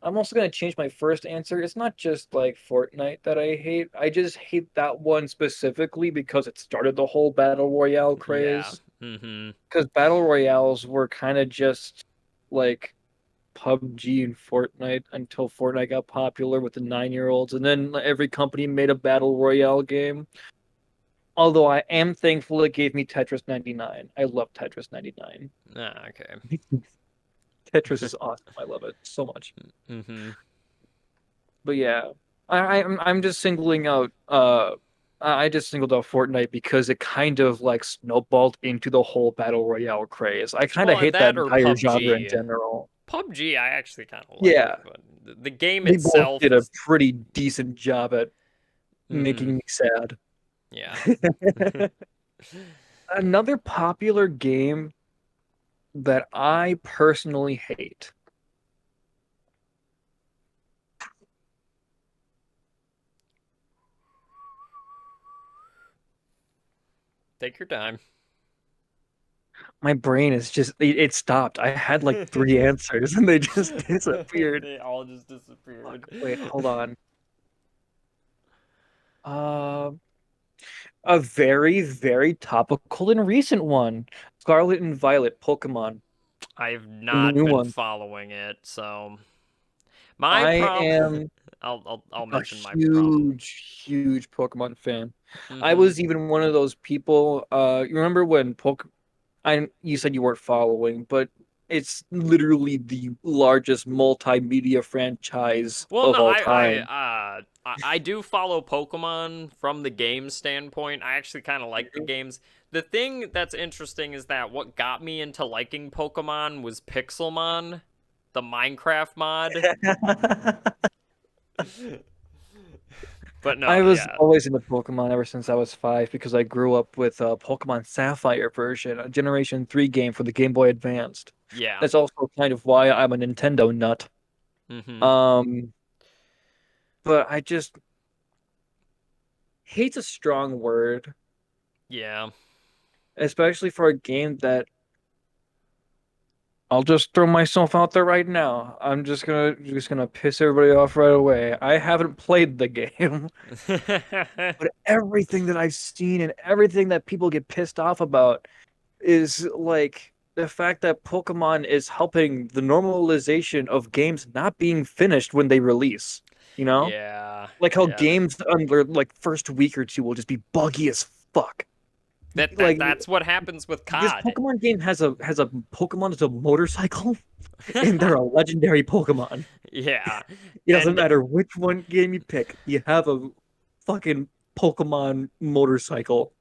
I'm also going to change my first answer. It's not just like Fortnite that I hate. I just hate that one specifically because it started the whole Battle Royale Yeah. craze. Mm-hmm. Because Battle Royales were kind of just like PUBG and Fortnite until Fortnite got popular with the 9-year-olds. And then every company made a Battle Royale game. Although I am thankful it gave me Tetris 99. I love Tetris 99. Ah, okay. Tetris is awesome. I love it so much. Mm-hmm. But yeah, I'm just singling out I just singled out Fortnite because it kind of like snowballed into the whole battle royale craze. I kind of Well, hate that that or entire genre in PUBG. general. PUBG, I actually kind of like, Yeah, but the game they both itself did a is. pretty decent job at Mm-hmm. making me sad. Yeah. Another popular game that I personally hate. Take your time. My brain is just it stopped. I had like three answers and they just disappeared. They all just disappeared. Fuck. Wait, hold on. Um A very, very topical and recent one. Scarlet and Violet Pokemon, I've the not new been one. following it, so my I problem. am I'll a mention my problem. huge, huge Pokemon fan. I Mm-hmm. was even one of those people. You remember when you said you weren't following, but it's literally the largest multimedia franchise Well, of no, all time. I do follow Pokemon from the game standpoint. I actually kind of like the games. The thing that's interesting is that what got me into liking Pokemon was Pixelmon, the Minecraft mod. But I no, was yeah, always into Pokemon ever since I was 5 because I grew up with a Pokemon Sapphire version, a Generation 3 game for the Game Boy Advanced. yeah, That's also kind of why I'm a Nintendo nut. mm-hmm, Um, but I just hate's a strong word, yeah. especially for a game that I'll just throw myself out there right now. I'm just gonna piss everybody off right away. I haven't played the game, but everything that I've seen and everything that people get pissed off about is like the fact that Pokemon is helping the normalization of games not being finished when they release. You know? Yeah, Like how yeah. games under like first week or two will just be buggy as fuck. Like That's what happens with this COD. Pokemon game has a Pokemon as a motorcycle and they're a legendary Pokemon. Yeah, It doesn't and matter which one game you pick, you have a fucking Pokemon motorcycle.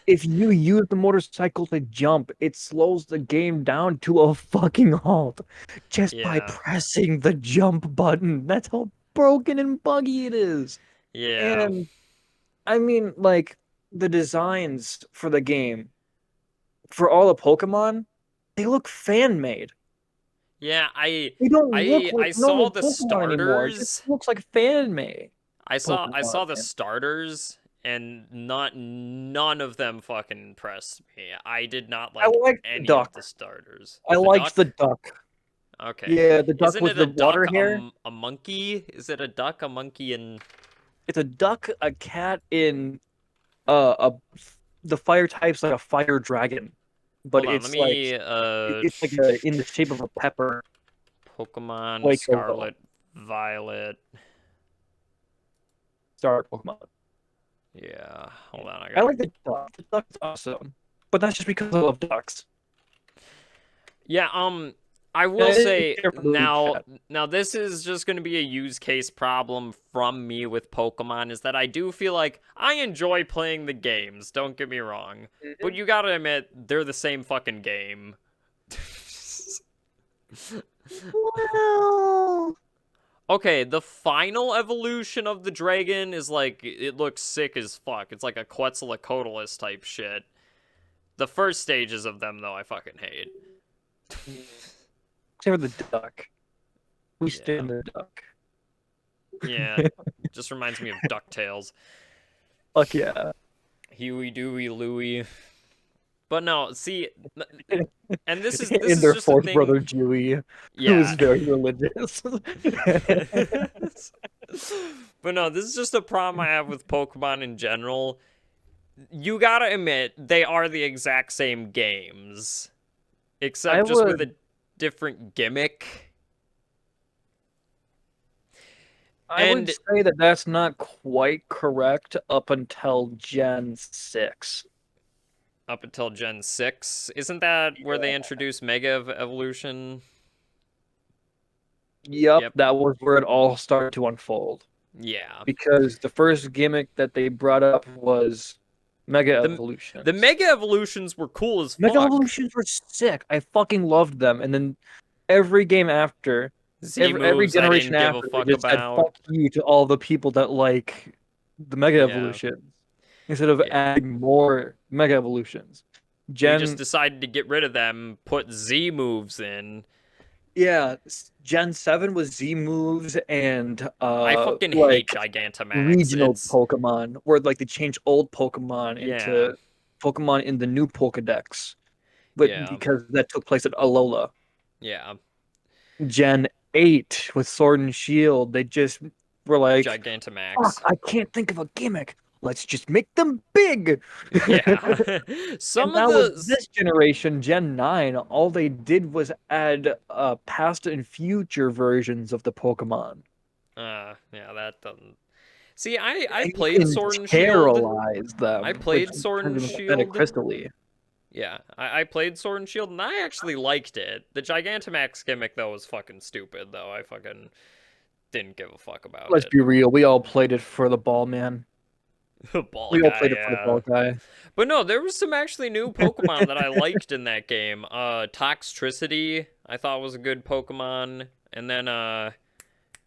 If you use the motorcycle to jump, it slows the game down to a fucking halt just by yeah, pressing the jump button. That's how broken and buggy it is. yeah, And I mean, like, the designs for the game, for all the Pokemon, they look fan made. yeah. They don't look like I saw normal the Pokemon anymore. It just starters. looks like fan made I Pokemon. saw the starters, and none of them fucking impressed me. I did not I like liked the any of duck. the starters. I The liked the duck. duck. Okay, Yeah, the duck isn't with it a the duck? water hair. A monkey? Is it a duck? A monkey? And It's a duck, a cat in a the fire type's like a fire dragon, but hold on, let it's like me it's like in the shape of a pepper, Pokemon like a Scarlet, Violet. star Pokemon. Yeah, hold on, I I gotta. like the duck. The duck's awesome, but that's just because I love ducks. Yeah, I Yeah, will say share for the now, chat. now this is just going to be a use case problem from me with Pokemon is that I do feel like I enjoy playing the games, don't get me wrong. But Mhm. you gotta admit, they're the same fucking game. Well, Okay, the final evolution of the dragon is like, it looks sick as fuck. It's like a Quetzalcoatlus type shit. The first stages of them, though, I fucking hate. except for the duck. We Yeah. stand the duck. Yeah. Just reminds me of DuckTales. Fuck yeah. Huey, Dewey, Louie. But no, see, and this And is their just a fourth thing. brother, Dewey, who Yeah. is very religious. But no, this is just a problem I have with Pokemon in general. You gotta admit, they are the exact same games, I except just with would a different gimmick. I would And say that that's not quite correct up until Gen 6. up until Gen 6, isn't that where they Yeah. introduced Evolution? Yep, Yep. that was where it all started to unfold. Yeah. Because the first gimmick that they brought up was Mega The the Evolutions. Mega Evolutions were cool as Mega fuck. Evolutions were sick. I fucking loved them. And then every game after, Z every moves I generation didn't give a after, they fuck just said about. fuck you to all the people that like the Mega Yeah. Evolutions instead of Yeah. adding more Mega Evolutions. We just Gen decided to get rid of them, put Z moves in. Yeah, Gen 7 was Z moves and I fucking hate like Gigantamax. regional It's Pokemon where like they change old Pokemon yeah. into Pokemon in the new Pokedex, but Yeah. because that took place at Alola. Yeah. Gen 8 with Sword and Shield, they just were like, fuck, Gigantamax. I can't think of a gimmick. Let's just make them big. Yeah. And Some of now with the this generation, Gen 9, all they did was add past and future versions of the Pokemon. yeah, that doesn't. See, I And you played can Sword and Shield. terrorize I them, which played Sword turns and them pathetic Shield. crystally. Yeah, I played Sword and Shield and I actually liked it. The Gigantamax gimmick though was fucking stupid though. I fucking didn't give a fuck about Let's it. be real, we all played it for the ball, man. Ball We all guy, played it for the yeah. ball guy. But no, there was some actually new Pokemon that I liked in that game. Toxtricity, I thought was a good Pokemon. And then The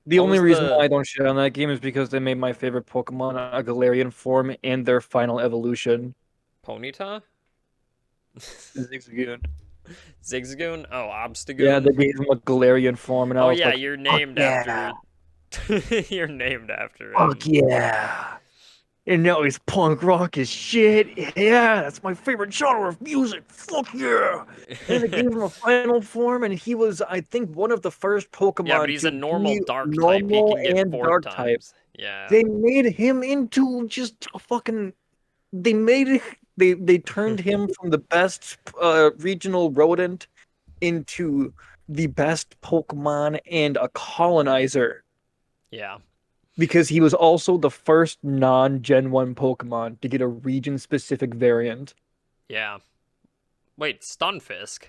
what only was reason why the I don't shit on that game is because they made my favorite Pokemon a Galarian form and their final evolution. Ponyta? Zigzagoon. Zigzagoon? Oh, Yeah, they Obstagoon. gave him a Galarian form, and I Oh was yeah, like, you're fuck named yeah, after you're named after fuck him. yeah. And now he's punk rock as shit. Yeah, that's my favorite genre of music. Fuck yeah. And they gave him a final form, and he was, I think, one of the first Yeah, but Pokemon he's a to normal be dark type. He normal can get and fourth dark type. times. Yeah. They made him into just a fucking. They made it. They turned him from the best regional rodent into the best Pokemon and a colonizer Yeah. because he was also the first non-Gen 1 Pokemon to get a region-specific variant. Yeah. Wait, Stunfisk.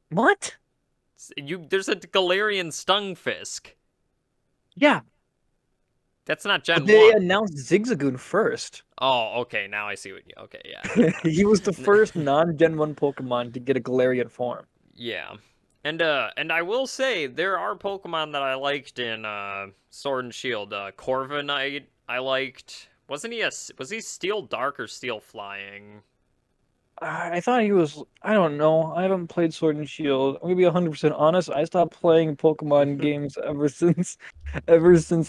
What? There's a Galarian Stunfisk. Yeah, That's not but Gen they 1. announced Zigzagoon first. Oh, okay, now I see what you. Okay, yeah, never He was the mind. first non-Gen 1 Pokemon to get a Galarian form. Yeah. And I will say there are Pokemon that I liked in Sword and Shield. Corviknight I liked. Was he Steel Dark or Steel Flying? I thought he was. I don't know. I haven't played Sword and Shield. I'm gonna be 100% honest. I stopped playing Pokemon games ever since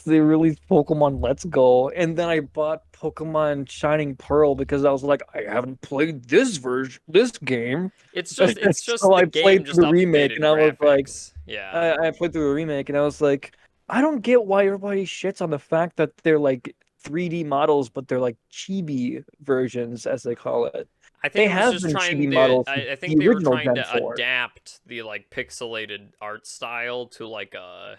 they released Pokemon Let's Go, and then I bought Pokemon Shining Pearl because I was like, I haven't played this game. It's just So the I game played just through the remake, updated and I was like, graphics. Yeah. I played through the remake, and I was like, I don't get why everybody shits on the fact that they're like 3D models, but they're like chibi versions, as they call it. I think They it was have just been chibi trying to. models since I think the they were original trying Gen to 4. adapt the like pixelated art style to like a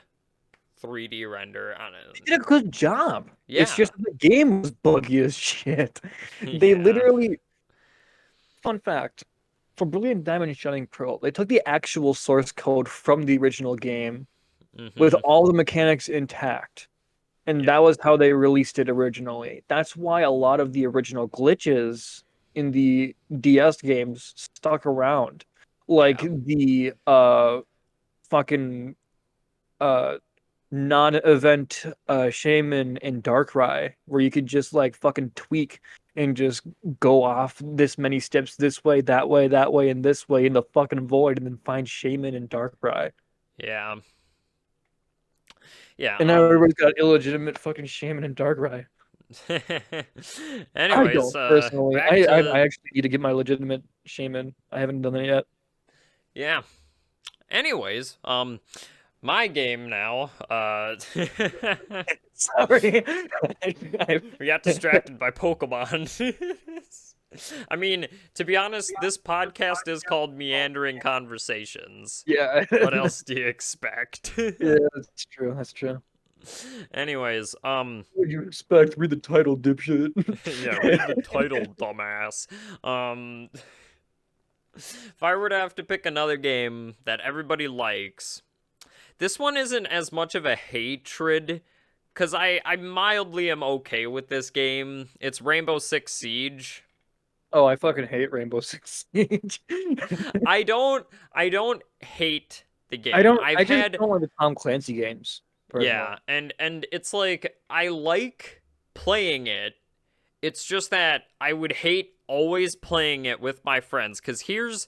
3D render. I don't They did a good job. It's Yeah, just the game was buggy as shit. They yeah, literally, fun fact, for Brilliant Diamond and Shining Pearl, they took the actual source code from the original game with Mm-hmm. all the mechanics intact. And that Yeah. was how they released it originally. That's why a lot of the original glitches in the DS games stuck around. Like Yeah. the fucking uh non-event shaman and Darkrai, where you could just like fucking tweak and just go off this many steps this way, that way, and this way in the fucking void, and then find shaman and Darkrai. Yeah. Yeah. And now everybody's got illegitimate fucking shaman and Darkrai. I Anyways, don't personally. back I to actually need to get my legitimate shaman. I haven't done that yet. yeah. Anyways, my game now. Sorry. I- We got distracted by Pokemon. I mean, to be honest, this podcast is called Meandering Conversations. yeah. What else do you expect? Yeah, that's true. That's true. Anyways, What do you expect? Read the title, dipshit. yeah, read the title, dumbass. Um, if I were to have to pick another game that everybody likes, this one isn't as much of a hatred, because I mildly am okay with this game. It's Rainbow Six Siege. Oh, I fucking hate Rainbow Six Siege. I don't hate the game. I've I just had don't like the Tom Clancy games, personally. yeah, and it's like I like playing it. It's just that I would hate always playing it with my friends cuz here's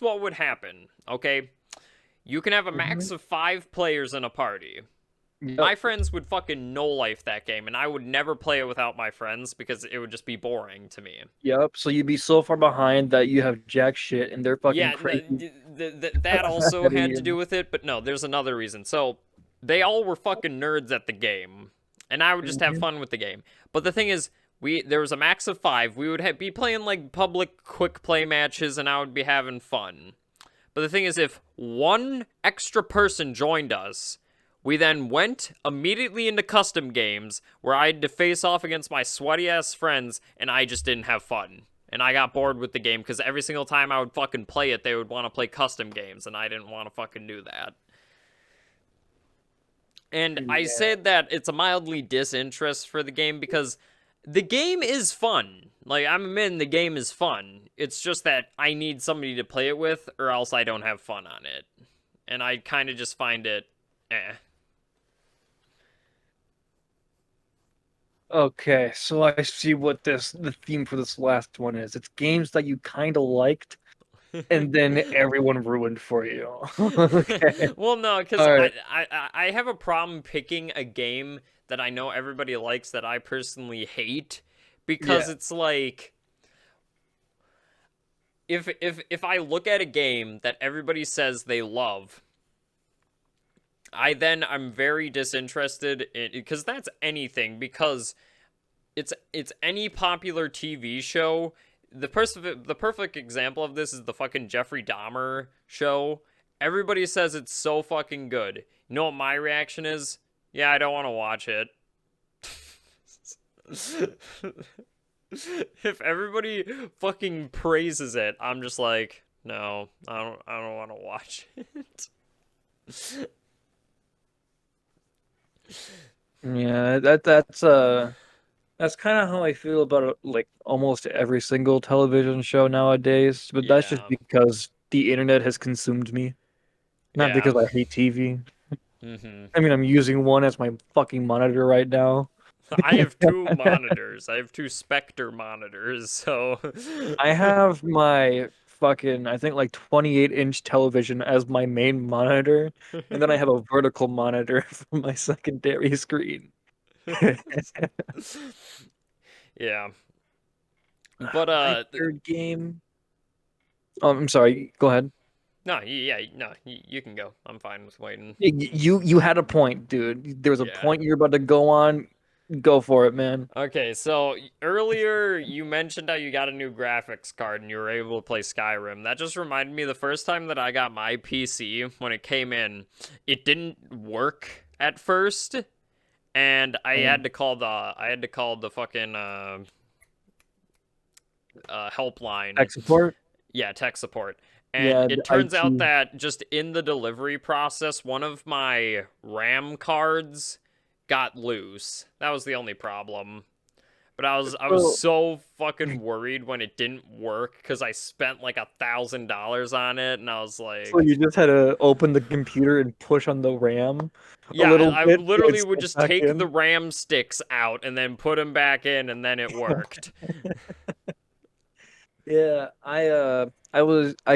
what would happen. Okay? You can have a max Mhm. of 5 players in a party. Yep. My friends would fucking no life that game and I would never play it without my friends because it would just be boring to me. Yep. So you'd be so far behind that you have jack shit and they're fucking Yeah, crazy that also ahead of had to do you. with it, but no, there's another reason. So they all were fucking nerds at the game, and I would just have Mhm. fun with the game. But the thing is, there was a max of 5. We would be playing like public quick play matches, and I would be having fun. But the thing is, if one extra person joined us, we then went immediately into custom games where I had to face off against my sweaty ass friends, and I just didn't have fun. And I got bored with the game because every single time I would fucking play it, they would want to play custom games, and I didn't want to fucking do that. And I Yeah. said that it's a mildly disinterest for the game because the game is fun. Like, I'm admitting the game is fun. It's just that I need somebody to play it with, or else I don't have fun on it. And I kind of just find it eh. Okay, so I see what the theme for this last one is. It's games that you kind of liked and then everyone ruined for you. Okay. Well, no, because All right. I have a problem picking a game that I know everybody likes that I personally hate because Yeah. it's like if I look at a game that everybody says they love, I'm very disinterested in because that's anything because it's any popular TV show. The perfect example of this is the fucking Jeffrey Dahmer show. Everybody says it's so fucking good. You know what my reaction is? Yeah, I don't want to watch it. If everybody fucking praises it, I'm just like, no, I don't want to watch it. Yeah, that's kind of how I feel about like almost every single television show nowadays, but that's just Yeah. because the internet has consumed me, not Yeah. because I hate TV. Mhm. I mean, I'm using one as my fucking monitor right now. I have 2 monitors. I have 2 Spectre monitors, so I have my fucking, I think like 28-inch television as my main monitor, and then I have a vertical monitor for my secondary screen. yeah. But My third game. I'm sorry. Go ahead. no, yeah, no, you can go. I'm fine with waiting. You had a point, dude. There was a Yeah. point you're about to go on. Go for it, man. Okay, so earlier you mentioned how you got a new graphics card and you were able to play Skyrim. That just reminded me the first time that I got my PC when it came in, it didn't work at first, and I had to call the fucking helpline. Tech support. Yeah, tech support. And Yeah, the it turns out IT. that just in the delivery process, one of my RAM cards got loose. That was the only problem. But I was So, so fucking worried when it didn't work because I spent like $1,000 on it, and I was so like, you just had to open the computer and push on the RAM a yeah, little I bit so literally it's would just back take the in. RAM sticks out and then put them back in, and then it worked. Yeah, I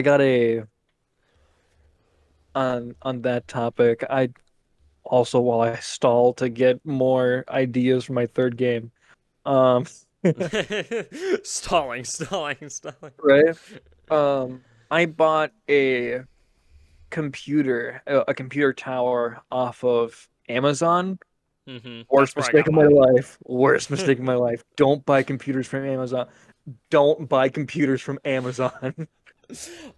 got a on that topic. I also while I stall to get more ideas for my third game. Um, Stalling, stalling, stalling. right? I bought a computer tower off of Amazon. That's Worst where I mistake got of my mine. life. Worst mistake of my life. Don't buy computers from Amazon. Don't buy computers from Amazon.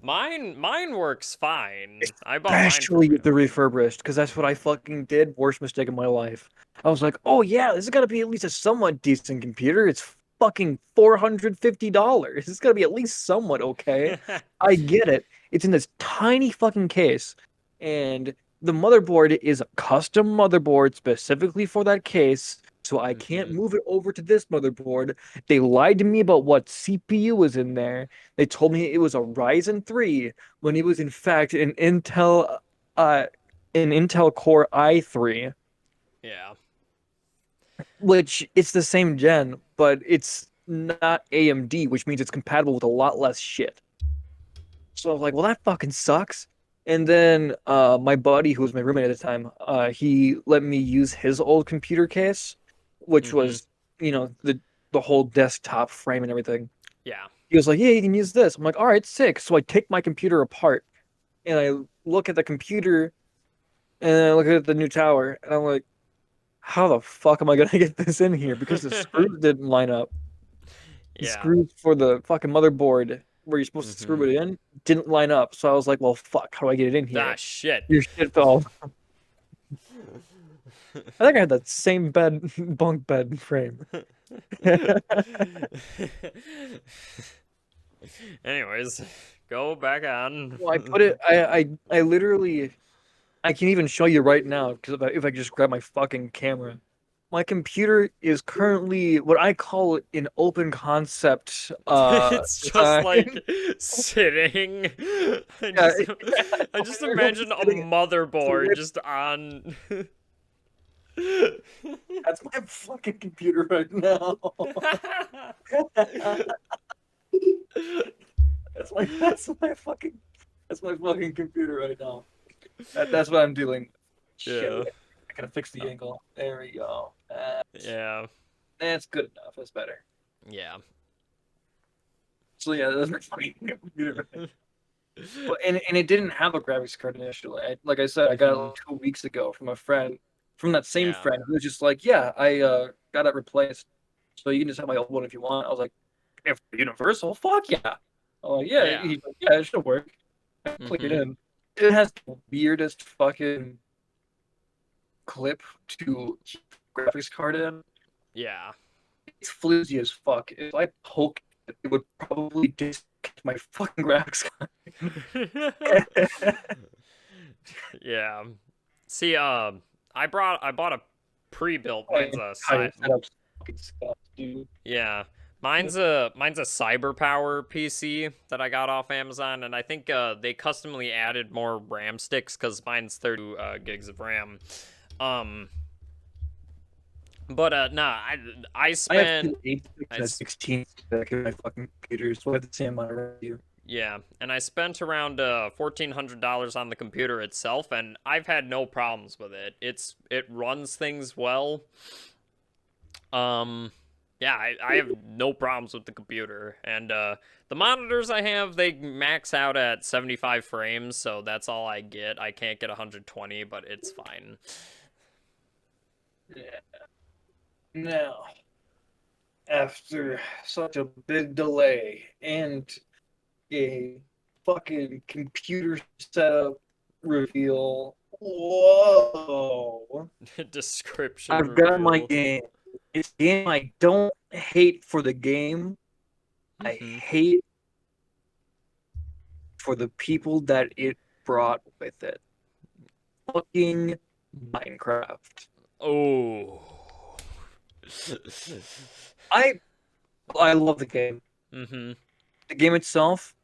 Mine works fine. I bought mine Especially from if they're refurbished, because that's what I fucking did. Worst mistake of my life. I was like, oh yeah, this has got to be at least a somewhat decent computer. It's fucking $450. It's got to be at least somewhat okay. you. I get it. It's in this tiny fucking case, and the motherboard is a custom motherboard specifically for that case. So I can't move it over to this motherboard. They lied to me about what CPU was in there. They told me it was a Ryzen 3 when it was in fact uh an Intel Core i3, Yeah. which it's the same gen, but it's not AMD, which means it's compatible with a lot less shit. So I was like, well, that fucking sucks. And then my buddy, who was my roommate at the time, he let me use his old computer case, which Mm-hmm. was, the whole desktop frame and everything. Yeah. He was like, yeah, you can use this. I'm like, all right, sick. So I take my computer apart and I look at the computer and then I look at the new tower and I'm like, how the fuck am I gonna get this in here? Because the screws didn't line up. The Yeah. screws for the fucking motherboard where you're supposed to Mm-hmm. screw it in didn't line up. So I was like, well, fuck, how do I get it in Ah, here? shit. Your shit fell. I think I had that same bed, bunk bed frame. Anyways, go back on. Well, I put it, I literally, I can even show you right now because if I just grab my fucking camera. My computer is currently what I call an open concept It's just design. like sitting. I Yeah, just, I I'm just literally imagine a sitting to motherboard it. just on. That's my fucking computer right now. That's my fucking computer right now. That's what I'm dealing with. Shit, Yeah, I gotta fix the angle. There we go. yeah, That's good enough. That's better. yeah. So yeah, that's my fucking computer. But and it didn't have a graphics card initially. Like I said, I got it Hmm. like 2 weeks ago from a friend, from that same Yeah, friend who was just like, "Yeah, I got it replaced, so you can just have my old one if you want." I was like, "If Universal, fuck yeah!" I'm like, "Yeah." yeah. He's like, "Yeah, it should work." I click it Hmm. in. It has the weirdest fucking clip to keep the graphics card in. Yeah. It's floozy as fuck. If I poke it, it would probably disconnect my fucking graphics card. Yeah. See, I bought a pre-built. My Mine's a entire setup's fucking stuff, dude. Yeah. Mine's a CyberPower PC that I got off Amazon, and I think they customly added more RAM sticks because mine's 32 gigs of RAM. Um, but nah, I I have spent two 8 I and a s- 16 stack in my fucking computer, so I have the same amount of RAM. yeah, and I spent around $1,400 on the computer itself, and I've had no problems with it. It runs things well. Um, yeah, I have no problems with the computer. And the monitors I have, they max out at 75 frames, so that's all I get. I can't get 120, but it's fine. Yeah. Now, after such a big delay and a fucking computer setup reveal, whoa! Description I've got my reveal. game. It's a game I don't hate for the game. I Hmm. hate for the people that it brought with it. Fucking Minecraft. Oh. I I love the game. Mm-hmm. The game itself,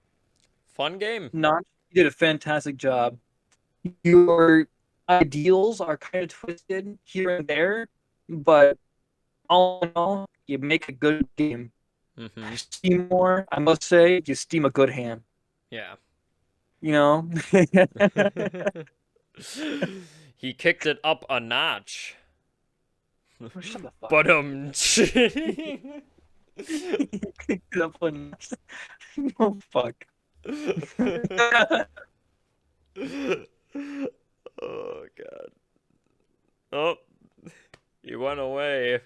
Fun game. not you did a fantastic job. Your ideals are kind of twisted here and there, but all in all, you make a good game. Mm-hmm. Steam more, I must say, you steam a good hand. Yeah. You know? He kicked it up a notch. Shut the fuck But up, dude. Pick it up on oh fuck. Oh god. Oh, he went away.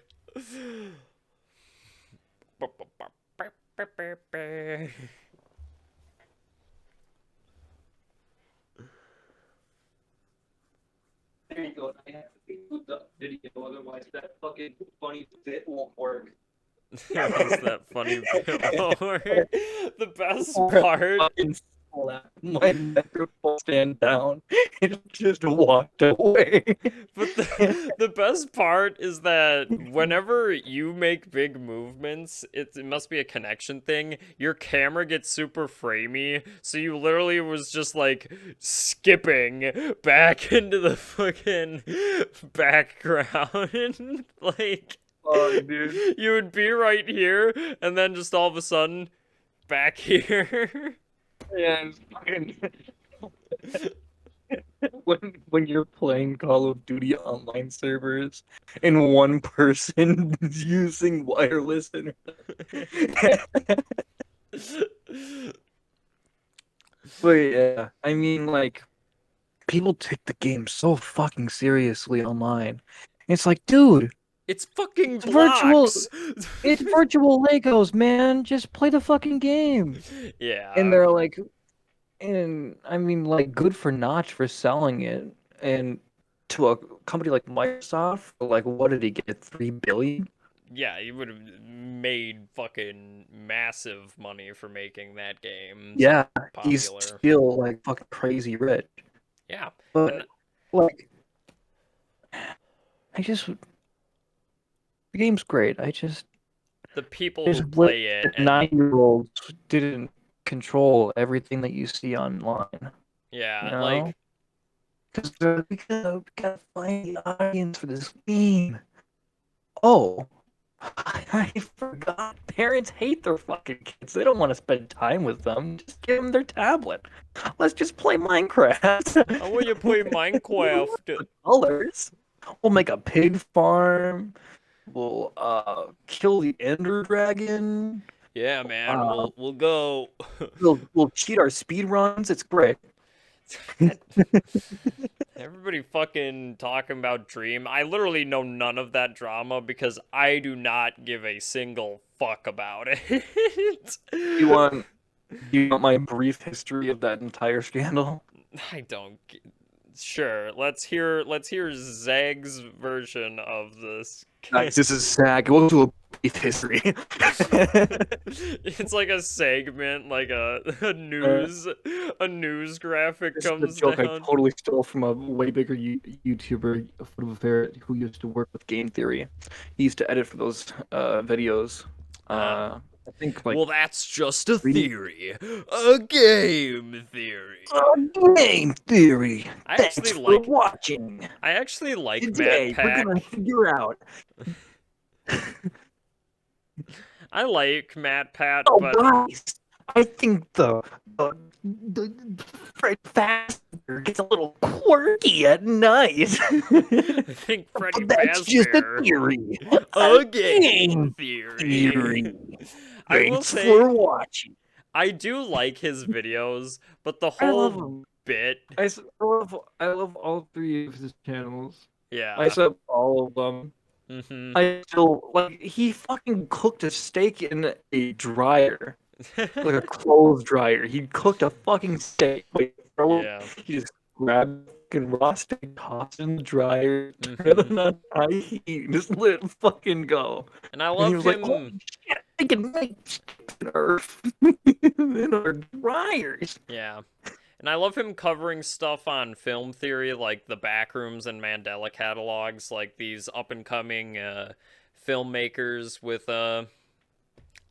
There you go. I have to put the video, otherwise that fucking funny bit won't work. Was that funny bit more? The best Or part. fucking slap my microphone stand down and just walked away. But the best part is that whenever you make big movements, it must be a connection thing. Your camera gets super framey, so you literally was just like skipping back into the fucking background. Like Fuck, dude. you would be right here, and then just all of a sudden back here. Yeah, it's fucking when you're playing Call of Duty online servers and one person is using wireless internet. But yeah, I mean, like, people take the game so fucking seriously online. It's like, dude, It's fucking it's virtual, blocks. it's virtual Legos, man. Just play the fucking game. And Yeah. they're like, and I mean, like, good for Notch for selling it, and to a company like Microsoft, like, what did he get? 3 billion? Yeah, he would have made fucking massive money for making that game so Yeah, he's popular. still like fucking crazy rich. Yeah, and But like, the game's great. the people Just who wish play it that and 9-year-olds didn't control everything that you see online. You yeah, know, like because we gotta find the audience for this game. Oh, I forgot. Parents hate their fucking kids. They don't want to spend time with them. Just give them their tablet. Let's just play Minecraft. how will you play Minecraft? Colors. We'll make a pig farm. We'll kill the Ender Dragon. Yeah, man, Uh, we'll go. we'll cheat our speed runs. It's great. God, everybody fucking talking about Dream. I literally know none of that drama because I do not give a single fuck about it. You want you want my brief history of that entire scandal? I don't. Sure, let's hear Zag's version of this. Guys, this is Zach. We'll do a brief history. It's like a segment, like Uh, a news graphic this is a comes joke I down. totally stole from a way bigger YouTuber, Foot of a Ferret, who used to work with Game Theory. He used to edit for those videos. Ah, I think like well, that's just a 3D. theory, a game theory. Game Theory. I Thanks actually for like watching. I actually like Matt Today we're Pack. gonna figure out. I like Matt Pat, Oh, but guys, I think the Fred Faster gets a little quirky at night. I think Freddy But that's just a Fazbear theory. a Game game theory. Theory. I will Thanks for say watching. I do like his videos, but the I love whole him. bit, I love all three of his channels. I yeah. sub all of them. Mm-hmm. I still like he fucking cooked a steak in a dryer, like a clothes dryer. He cooked a fucking steak. Like, Yeah. he just grabbed fucking raw steak, tossed it in the dryer, turned Mm-hmm. it on high heat, and just let it fucking go. And I And he love was like, "Holy him. shit!" they can make in our in our dryers. Yeah. And I love him covering stuff on film theory, like the Backrooms and Mandela catalogs, like these up and coming filmmakers with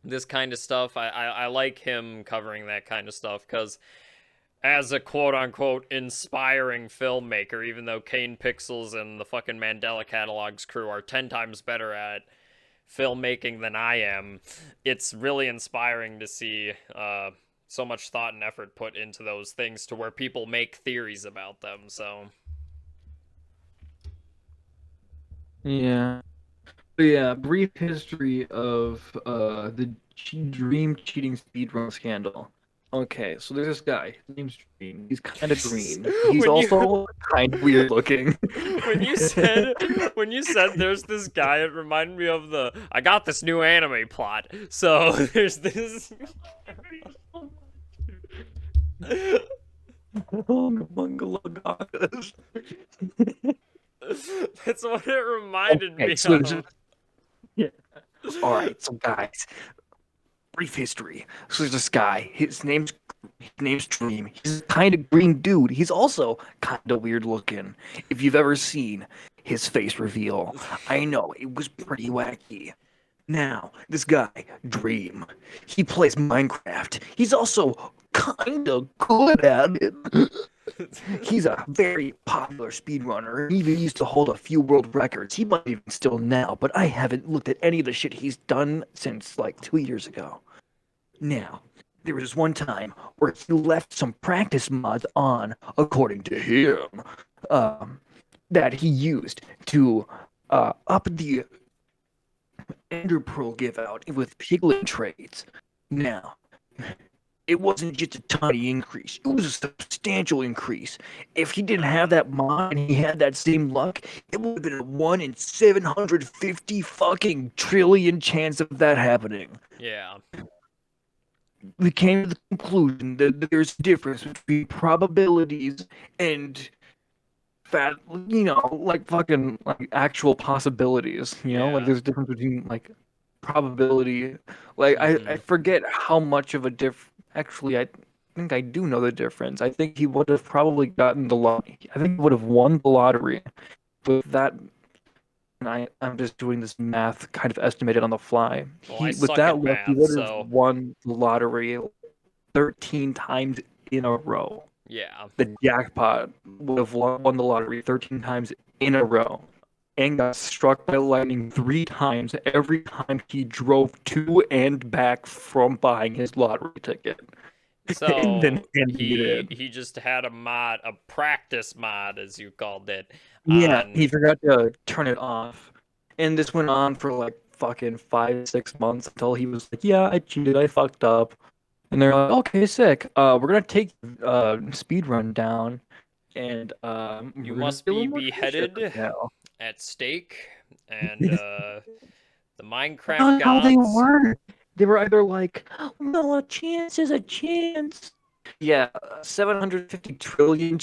this kind of stuff. I like him covering that kind of stuff because as a quote unquote inspiring filmmaker, even though Kane Pixels and the fucking Mandela catalogs crew are 10 times better at filmmaking than I am, it's really inspiring to see so much thought and effort put into those things to where people make theories about them. So, Yeah. But yeah, brief history of the Dream cheating speedrun scandal. Okay, so there's this guy. His name's Dream. He's kind of green. He's when you also kind of weird looking. when you said when you said there's this guy, it reminded me of the I got this new anime plot. So there's this. That's what it reminded Okay, me so of. yeah. All right, so guys, brief history. So there's this guy. His name's Dream. He's a kind of green dude. He's also kind of weird looking. If you've ever seen his face reveal, I know it was pretty wacky. Now, this guy, Dream, he plays Minecraft. He's also kind of good at it. He's a very popular speedrunner. He even used to hold a few world records. He might even still now, but I haven't looked at any of the shit he's done since like 2 years ago. Now, there was one time where he left some practice mods on, according to him, um, that he used to up the Ender Pearl give out with Piglet trades. Now, it wasn't just a tiny increase, it was a substantial increase. If he didn't have that mod and he had that same luck, it would have been a 1 in 750 fucking trillion chance of that happening. Yeah. We came to the conclusion that there's a difference between probabilities and fat, like fucking like actual possibilities, like Yeah. there's a difference between like probability. Like I Mhm. forget how much of a actually I think I do know the difference. I think he would have probably gotten the lot. I think he would have won the lottery with that. And I'm just doing this math kind of estimated on the fly. Well, I He with suck that at luck, he math, would have so won the lottery 13 times in a row. yeah. The jackpot would have won the lottery 13 times in a row and got struck by lightning 3 times every time he drove to and back from buying his lottery ticket and then So handing it he in. he just had a mod, a practice mod, as you called it, Yeah, on. he forgot to turn it off. And this went on for like fucking 5, 6 months until he was like, yeah, I cheated, I fucked up. And they're like, okay, sick. We're gonna take speed run down and You we're gonna must be a be little more cautious beheaded now. at stake, and the Minecraft Not how they gods. were. They were either like, no, a chance is a chance. Yeah, 750 trillion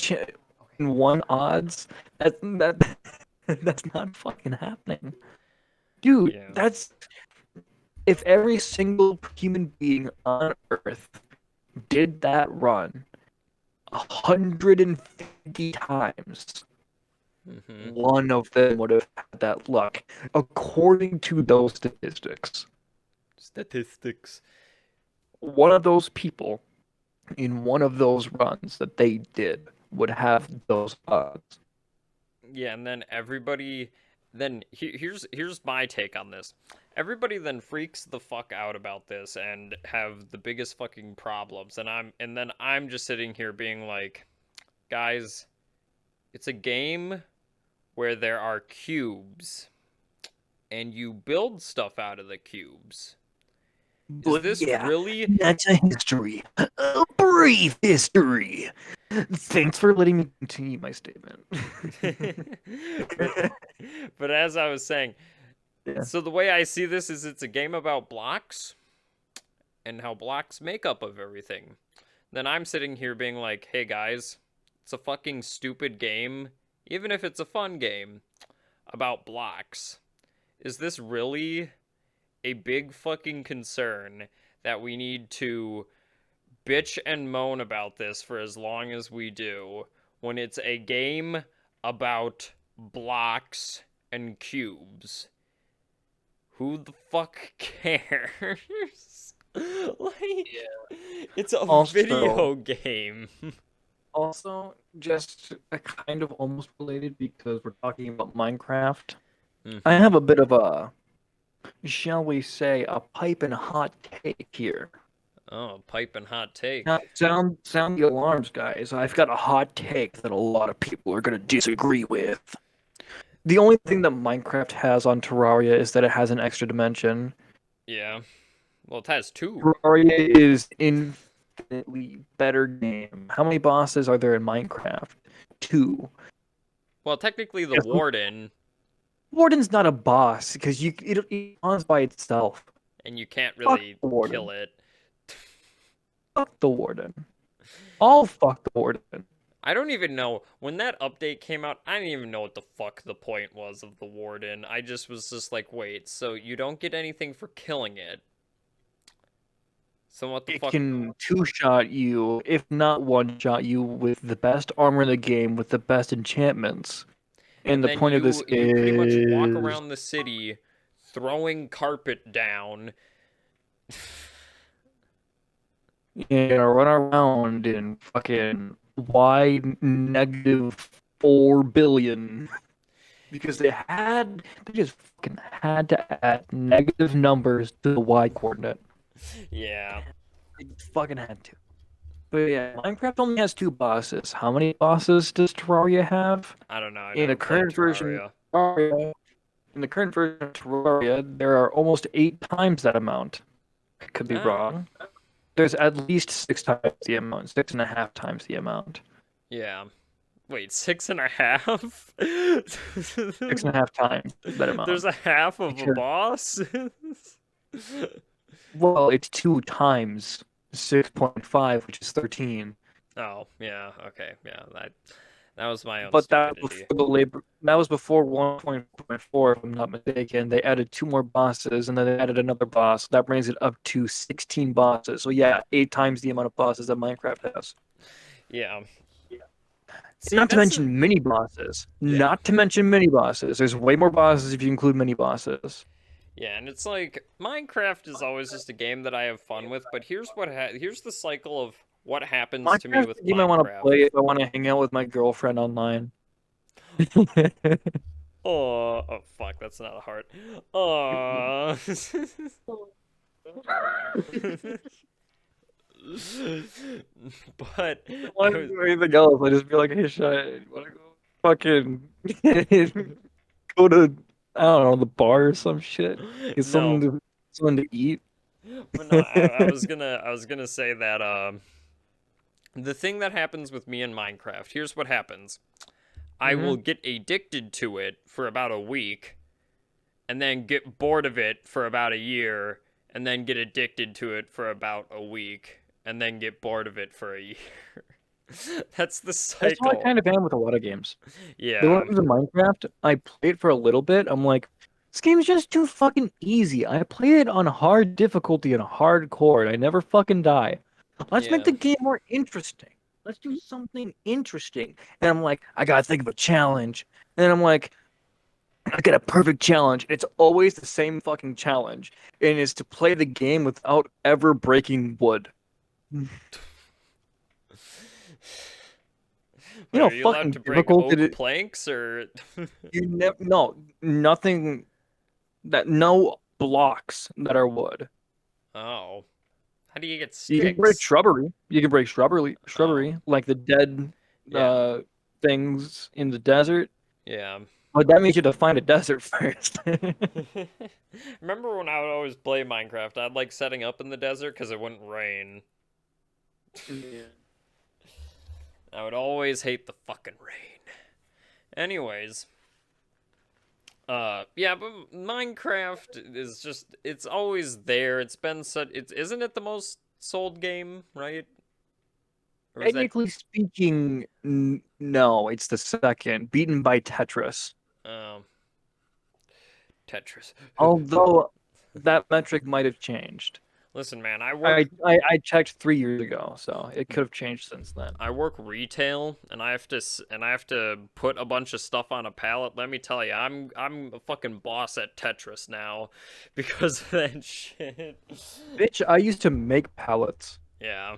in one odds. That that's not fucking happening, dude. Yeah. That's if every single human being on Earth did that run 150 times, Hmm. one of them would have had that luck, according to those statistics. Statistics. One of those people in one of those runs that they did would have those odds. Yeah, and then everybody. Then here's my take on this. Everybody then freaks the fuck out about this and have the biggest fucking problems, and then I'm just sitting here being like, guys, it's a game where there are cubes and you build stuff out of the cubes. Is But this yeah, really? that's a history. A brief history. Thanks for letting me continue my statement. but but as I was saying, Yeah. so the way I see this is it's a game about blocks and how blocks make up of everything. Then I'm sitting here being like, "Hey guys, it's a fucking stupid game, even if it's a fun game about blocks. Is this really a big fucking concern that we need to bitch and moan about this for as long as we do when it's a game about blocks and cubes. Who the fuck cares? Like, Yeah. it's a Also, video game. also, just a kind of almost related because we're talking about Minecraft. I Mm-hmm. have a bit of a, shall we say, a pipe and hot take here. Oh, pipe and hot Now, take. sound the alarms, guys. I've got a hot take that a lot of people are going to disagree with. The only thing that Minecraft has on Terraria is that it has an extra dimension. Yeah. Well, it has two. Terraria is infinitely better game. How many bosses are there in Minecraft? Two. Well, technically the Yes, warden, Warden's not a boss because it spawns by itself. and you can't Fuck really the kill Warden. it. Fuck the Warden. All fuck the Warden. I don't even know. When that update came out, I didn't even know what the fuck the point was of the warden. I just was just like, wait, so you don't get anything for killing it. So what the It fuck? can two-shot you, if not one-shot you, with the best armor in the game, with the best enchantments. And And the then point of this you pretty much walk is around the city throwing carpet down. you're gonna run around in fucking Y negative 4 billion because they just fucking had to add negative numbers to the Y coordinate. Yeah. They fucking had to. But yeah, Minecraft only has two bosses. How many bosses does Terraria have? I don't know. I In the never played current version, Terraria. Terraria, in the current version of Terraria, there are almost 8 times that amount. I could be Oh. wrong. There's at least 6 times the amount, 6.5 times the amount. Yeah. Wait, six and a half? 6.5 times that There's amount. a half of a Because, boss? well, it's 2 times 6.5, which is 13. Oh, yeah, okay, yeah. That was my own But that was stupidity. before the labor. That was before 1.4, if I'm not mistaken. They added two more bosses, and then they added another boss. That brings it up to 16 bosses. So yeah, 8 times the amount of bosses that Minecraft has. Yeah. See, Not to that's mention mini bosses. yeah. Not to mention mini bosses. There's way more bosses if you include mini bosses. Yeah, and it's like Minecraft is always just a game that I have fun with, but here's the cycle of what happens to me Minecraft's with a game I want to Minecraft. play if I want to hang out with my girlfriend online. Oh fuck, that's not a heart. Oh. But I I want to was do anything else. I just be like, hey, Shy, you want to go fucking go to, I don't know, the bar or some shit? Get no, something to eat? but no, I was gonna say that the thing that happens with me in Minecraft, here's what happens. I will Hmm. get addicted to it for about a week, and then get bored of it for about a year, and then get addicted to it for about a week, and then get bored of it for a year. That's the That's how I cycle. kind of am with a lot of games. But when Yeah, it comes to Minecraft, I play it for a little bit. I'm like, this game's just too fucking easy. I play it on hard difficulty and hardcore, and I never fucking die. Let's make yeah, the game more interesting. Let's do something interesting. And I'm like, I gotta think of a challenge. And I'm like, I get a perfect challenge. And it's always the same fucking challenge. And it's to play the game without ever breaking wood. You but know how are you allowed fucking to break difficult it oak is? planks or? You never, no, nothing no blocks that are wood. Oh, how do you get You can break sticks? shrubbery. You can break Oh, shrubbery like the dead yeah, uh things in the desert. yeah. But that means you have to find a desert first. Remember when I would always play Minecraft? I'd like setting up in the desert because it wouldn't rain. Yeah. I would always hate the fucking rain. Anyways, yeah, but Minecraft is just it's always there. It's been such it's isn't it the most sold game, right? Or is that Technically speaking, no, it's the second, beaten by Tetris. um Tetris? Although that metric might have changed. Listen, man, I checked 3 years ago, so it could have changed since then. I work retail, and I have to put a bunch of stuff on a pallet. Let me tell you, I'm a fucking boss at Tetris now, because of that shit. Bitch, I used to make pallets. Yeah.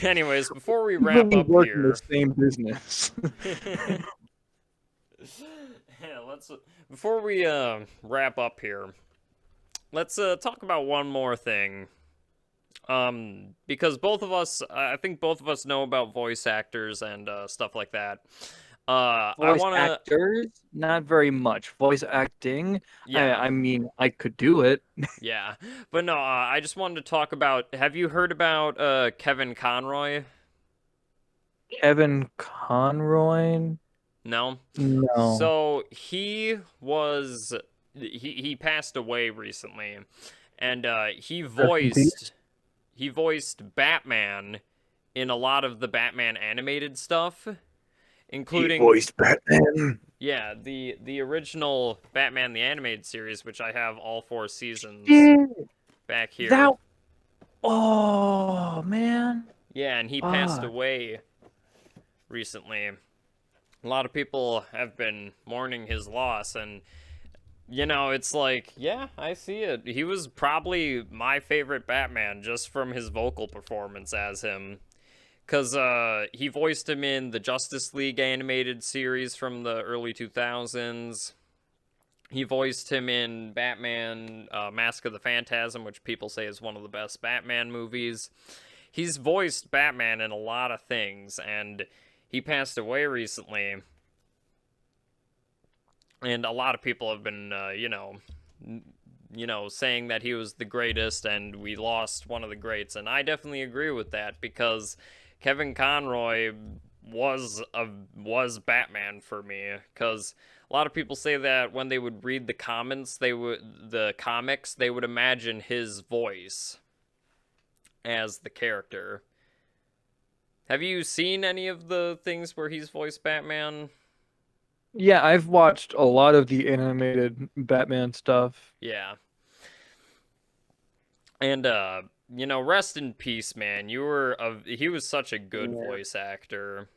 Anyways, before we Even wrap we up work in the here, same business. yeah, let's before we wrap up here, let's talk about one more thing. Because both of us, I think both of us know about voice actors and stuff like that. I Voice wanna, actors, not very much. Voice acting, yeah, I mean, I could do it. yeah, but no, I just wanted to talk about. Have you heard about Kevin Conroy? Kevin Conroy? No. No. So he passed away recently, and Rest in peace. he voiced Batman in a lot of the Batman animated stuff, He including, voiced Batman. yeah, the original Batman the animated series, which I have all four seasons Yeah, back that. here. Oh man. Yeah, and he passed Fuck. away recently. A lot of people have been mourning his loss, and it's like, yeah, I see it. He was probably my favorite Batman just from his vocal performance as him. Because he voiced him in the Justice League animated series from the early 2000s. He voiced him in Batman Mask of the Phantasm, which people say is one of the best Batman movies. He's voiced Batman in a lot of things, and he passed away recently. And a lot of people have been, saying that he was the greatest and we lost one of the greats. And I definitely agree with that because Kevin Conroy was Batman for me. Because a lot of people say that when they would read the comics, they would imagine his voice as the character. Have you seen any of the things where he's voiced Batman? Yeah, I've watched a lot of the animated Batman stuff. Yeah. And rest in peace, man. He was such a good Yeah. voice actor.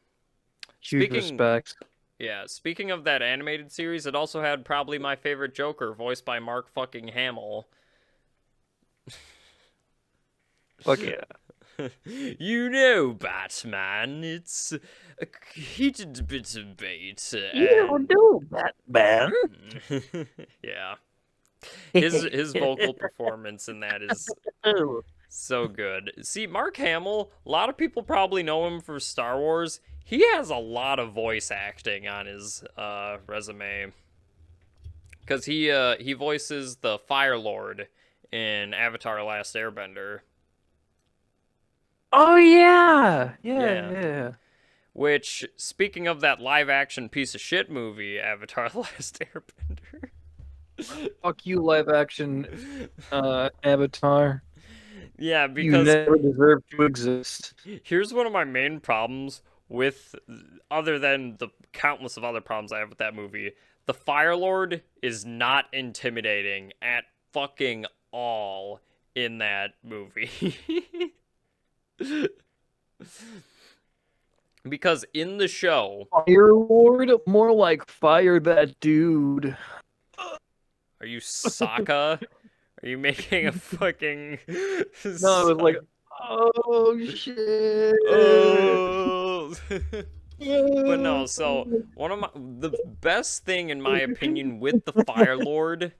Huge Speaking respects. Yeah, speaking of that animated series, it also had probably my favorite Joker, voiced by Mark fucking Hamill. Fuck yeah. Batman, it's a heated bit of debate, You and do, Batman. yeah, his vocal performance in that is so good. See, Mark Hamill, a lot of people probably know him for Star Wars. He has a lot of voice acting on his resume because he voices the Fire Lord in Avatar: Last Airbender. Oh yeah. Yeah, Yeah. yeah. Which, speaking of that live action piece of shit movie, Avatar: The Last Airbender. Fuck you, live action Avatar. Yeah, You because never deserved to exist. here's one of my main problems with, other than the countless of other problems I have with that movie. The Fire Lord is not intimidating at fucking all in that movie. Because in the show, Fire Lord? More like fire that dude. are you Sokka? Are you making a fucking No, it was like, oh shit. oh. But no, so one of the best thing in my opinion with the Fire Lord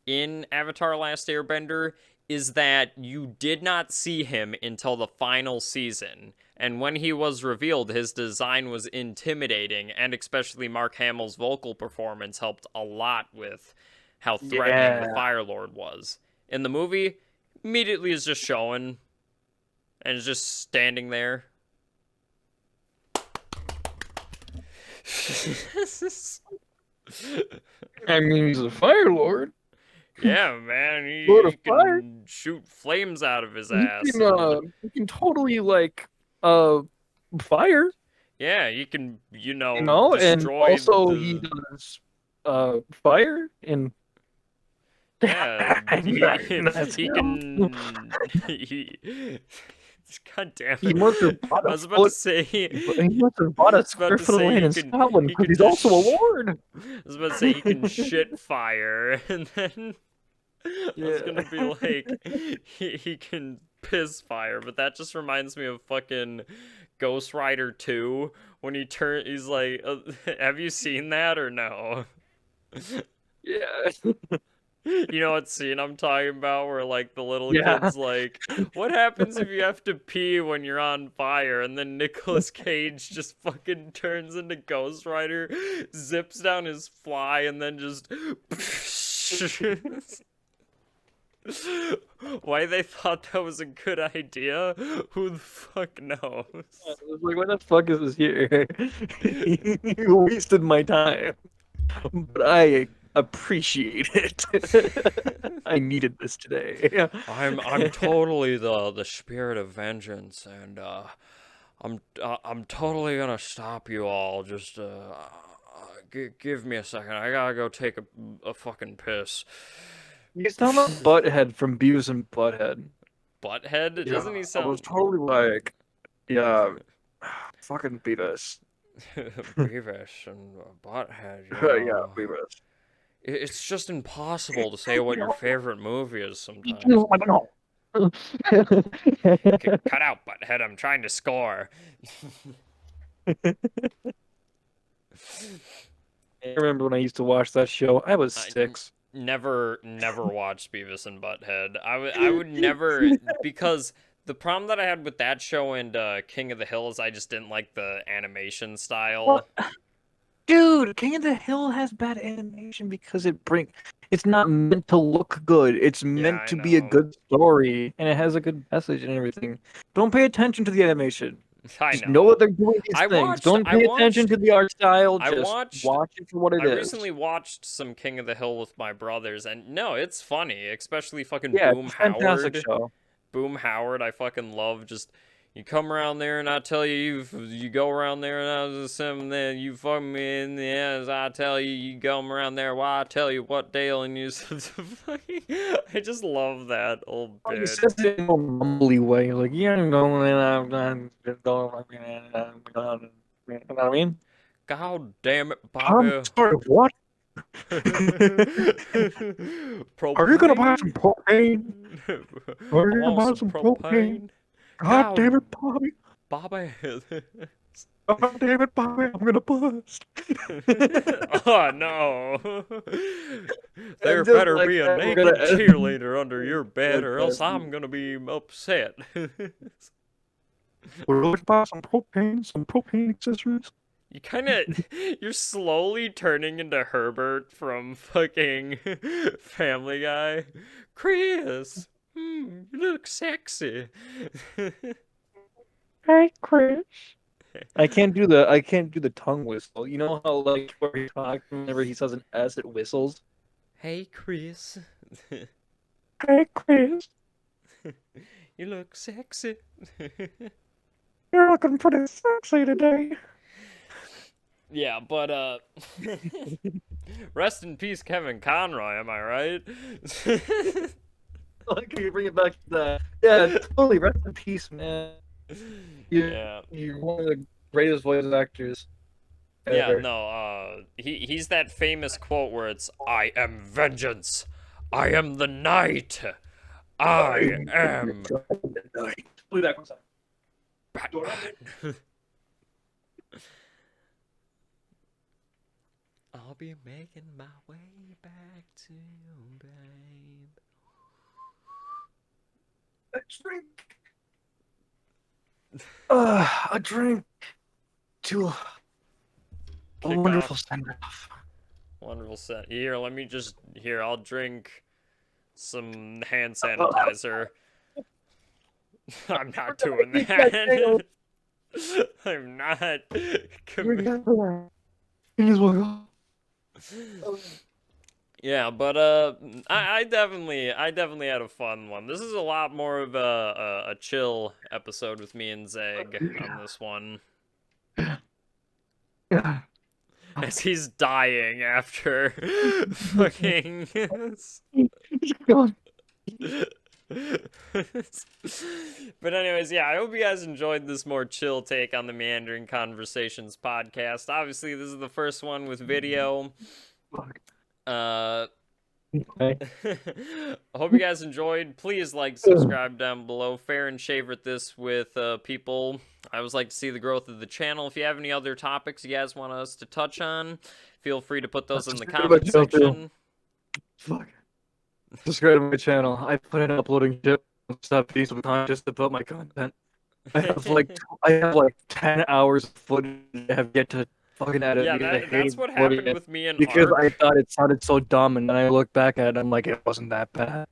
in Avatar: Last Airbender is that you did not see him until the final season. And when he was revealed, his design was intimidating, and especially Mark Hamill's vocal performance helped a lot with how threatening the Yeah. Fire Lord was. In the movie, immediately is just showing and is just standing there. I mean, he's a Fire Lord. Yeah, man, Lord he of Fire. can shoot flames out of his He ass, can and he can totally like uh fire, yeah, he can, you know, and destroy also he the. does. Fire and Yeah, that's he him. can. He, God damn He must have it! bought I a was about to foot. say He must have bought a was about square to foot of say land he in can Scotland he because can he's just. also a lord. I was about to say he can shit fire, and then I was Yeah. gonna be like he can piss fire, but that just reminds me of fucking Ghost Rider 2 when he's like, have you seen that or no? Yeah. You know what scene I'm talking about where like the little Yeah. kid's like, what happens if you have to pee when you're on fire? And then Nicolas Cage just fucking turns into Ghost Rider, zips down his fly, and then just why they thought that was a good idea? Who the fuck I knows? was like, what the fuck is this here? You wasted my time, but I appreciate it. I needed this today. I'm totally the spirit of vengeance, and I'm totally gonna stop you all. Just give me a second. I gotta go take a fucking piss. You sound like Butthead from Beavis and Butthead. Butthead? Yeah, Doesn't he I was sound totally like, yeah, fucking Beavis. Beavis and Butthead? Yeah, Beavis. It's just impossible to say what your favorite movie is sometimes. I don't know. Cut out, Butthead. I'm trying to score. I remember when I used to watch that show. I was I 6. never watched Beavis and Butthead. I would never because the problem that I had with that show and King of the Hill is I just didn't like the animation style. What? Dude, King of the Hill has bad animation because it's not meant to look good. It's Yeah, meant I to be a know. good story and it has a good message and everything. Don't pay attention to the animation. I Just know that know. they're doing these I things. watched Don't I pay attention watched to the art style. I Just watched watch it for what I it is. recently watched some King of the Hill with my brothers and no, it's funny, especially fucking Yeah, it's Boom a fantastic Howard. show. Boom Howard, I fucking love. Just you come around there and I tell you go around there and I was sim then you fuck me in the ass. I tell you come around there. Why I tell you what Dale and you. I just love that old He bit. says it in a mumbly way, like, yeah, I'm going, you know what I mean? God damn it, I'm Bobby. sorry, what? Are you gonna buy some Propane. propane? Are I you gonna want buy some some propane? propane. God God, damn it, Bobby. Bobby. God damn it, Bobby. I'm gonna bust. Oh no. There And just better like be a that, we're gonna naked end cheerleader under your bed like or else that. I'm gonna be upset. We're going to buy some propane accessories. You kind of you're slowly turning into Herbert from fucking Family Guy. Chris, you look sexy. Hey, Chris. I can't do the tongue whistle. You know how like where he talks whenever he says an S, it whistles. Hey Chris. Hey, Chris. You look sexy. You're looking pretty sexy today. Yeah, but rest in peace, Kevin Conroy. Am I right? Like, can you bring it back to that? Yeah, totally. Rest in peace, man. You, Yeah, you're one of the greatest voice actors yeah. ever. No, he's that famous quote where it's "I am vengeance, I am the night, I I'm am night. Play that one time. Batman." I'll be making my way back to you, babe. A drink. A drink to a Kick wonderful off. send off. Wonderful set. Here, let me just here. I'll drink some hand sanitizer. I'm not doing that. I'm not. Yeah, but I definitely had a fun one. This is a lot more of a chill episode with me and Zeg on this one. as he's dying after fucking. God. But anyways, yeah, I hope you guys enjoyed this more chill take on the Meandering Conversations podcast. Obviously, this is the first one with video. Fuck. Uh Okay. I hope you guys enjoyed. Please like, subscribe down below. Fair and favorite this with people. I always like to see the growth of the channel. If you have any other topics you guys want us to touch on, feel free to put those in the Subscribe to my comment channel too. section. Fuck. Subscribe to my channel. I plan on uploading shit. Stop being subconscious about my content. I have like 10 hours of footage I have yet to fucking edit Yeah, because I that's hated what recording happened it with me and because I Ark. thought it sounded so dumb, and then I look back at it, I'm like, it wasn't that bad. I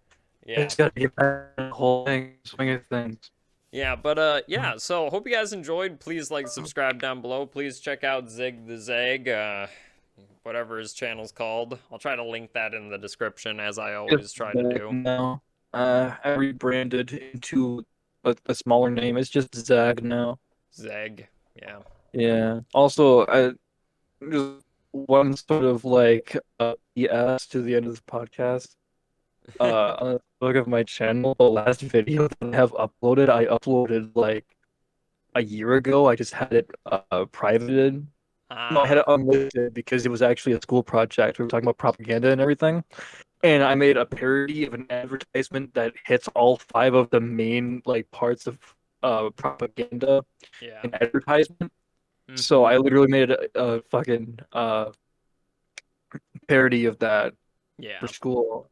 Yeah. just gotta get back to the whole thing, swing of things. Yeah, but yeah, so hope you guys enjoyed. Please like, subscribe down below. Please check out Zig the Zeg, whatever his channel's called. I'll try to link that in the description as I always Just try to Zag do. now. I rebranded into a smaller name. It's just Zag now. Zeg, yeah. Yeah. Also, just one sort of like PS to the end of this podcast. On the book of my channel, the last video that I have uploaded, I uploaded like a year ago. I just had it privated. No, I had it Ah, unlisted because it was actually a school project. We were talking about propaganda and everything. And I made a parody of an advertisement that hits all five of the main like parts of propaganda yeah. and advertisement. So Mm-hmm. I literally made a fucking parody of that for Yeah. school.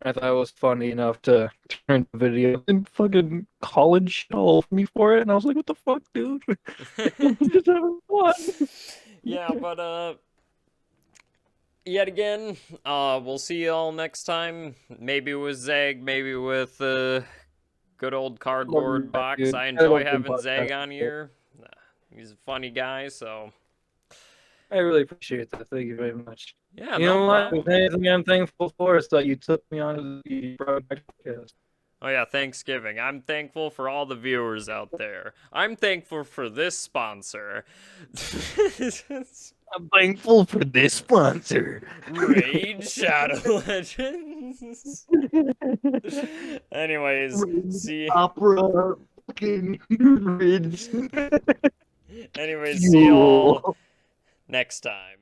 I thought it was funny enough to turn the video and fucking college shit all over me for it. And I was like, what the fuck, dude? I'm just having fun. Yeah, but yet again, we'll see you all next time. Maybe with Zeg, maybe with good old Love you cardboard guys, box. dude. I I enjoy love doing having podcasts. Zeg on here. He's a funny guy, so I really appreciate that. Thank you very much. yeah, You no know what? If problem. anything I'm thankful for is that you took me on the broadcast podcast. Oh yeah, Thanksgiving. I'm thankful for all the viewers out there. I'm thankful for this sponsor. I'm thankful for this sponsor. Raid Shadow Legends. Anyways, Ridge see. Opera, fucking Ridge Anyways, see y'all Fuel. next time.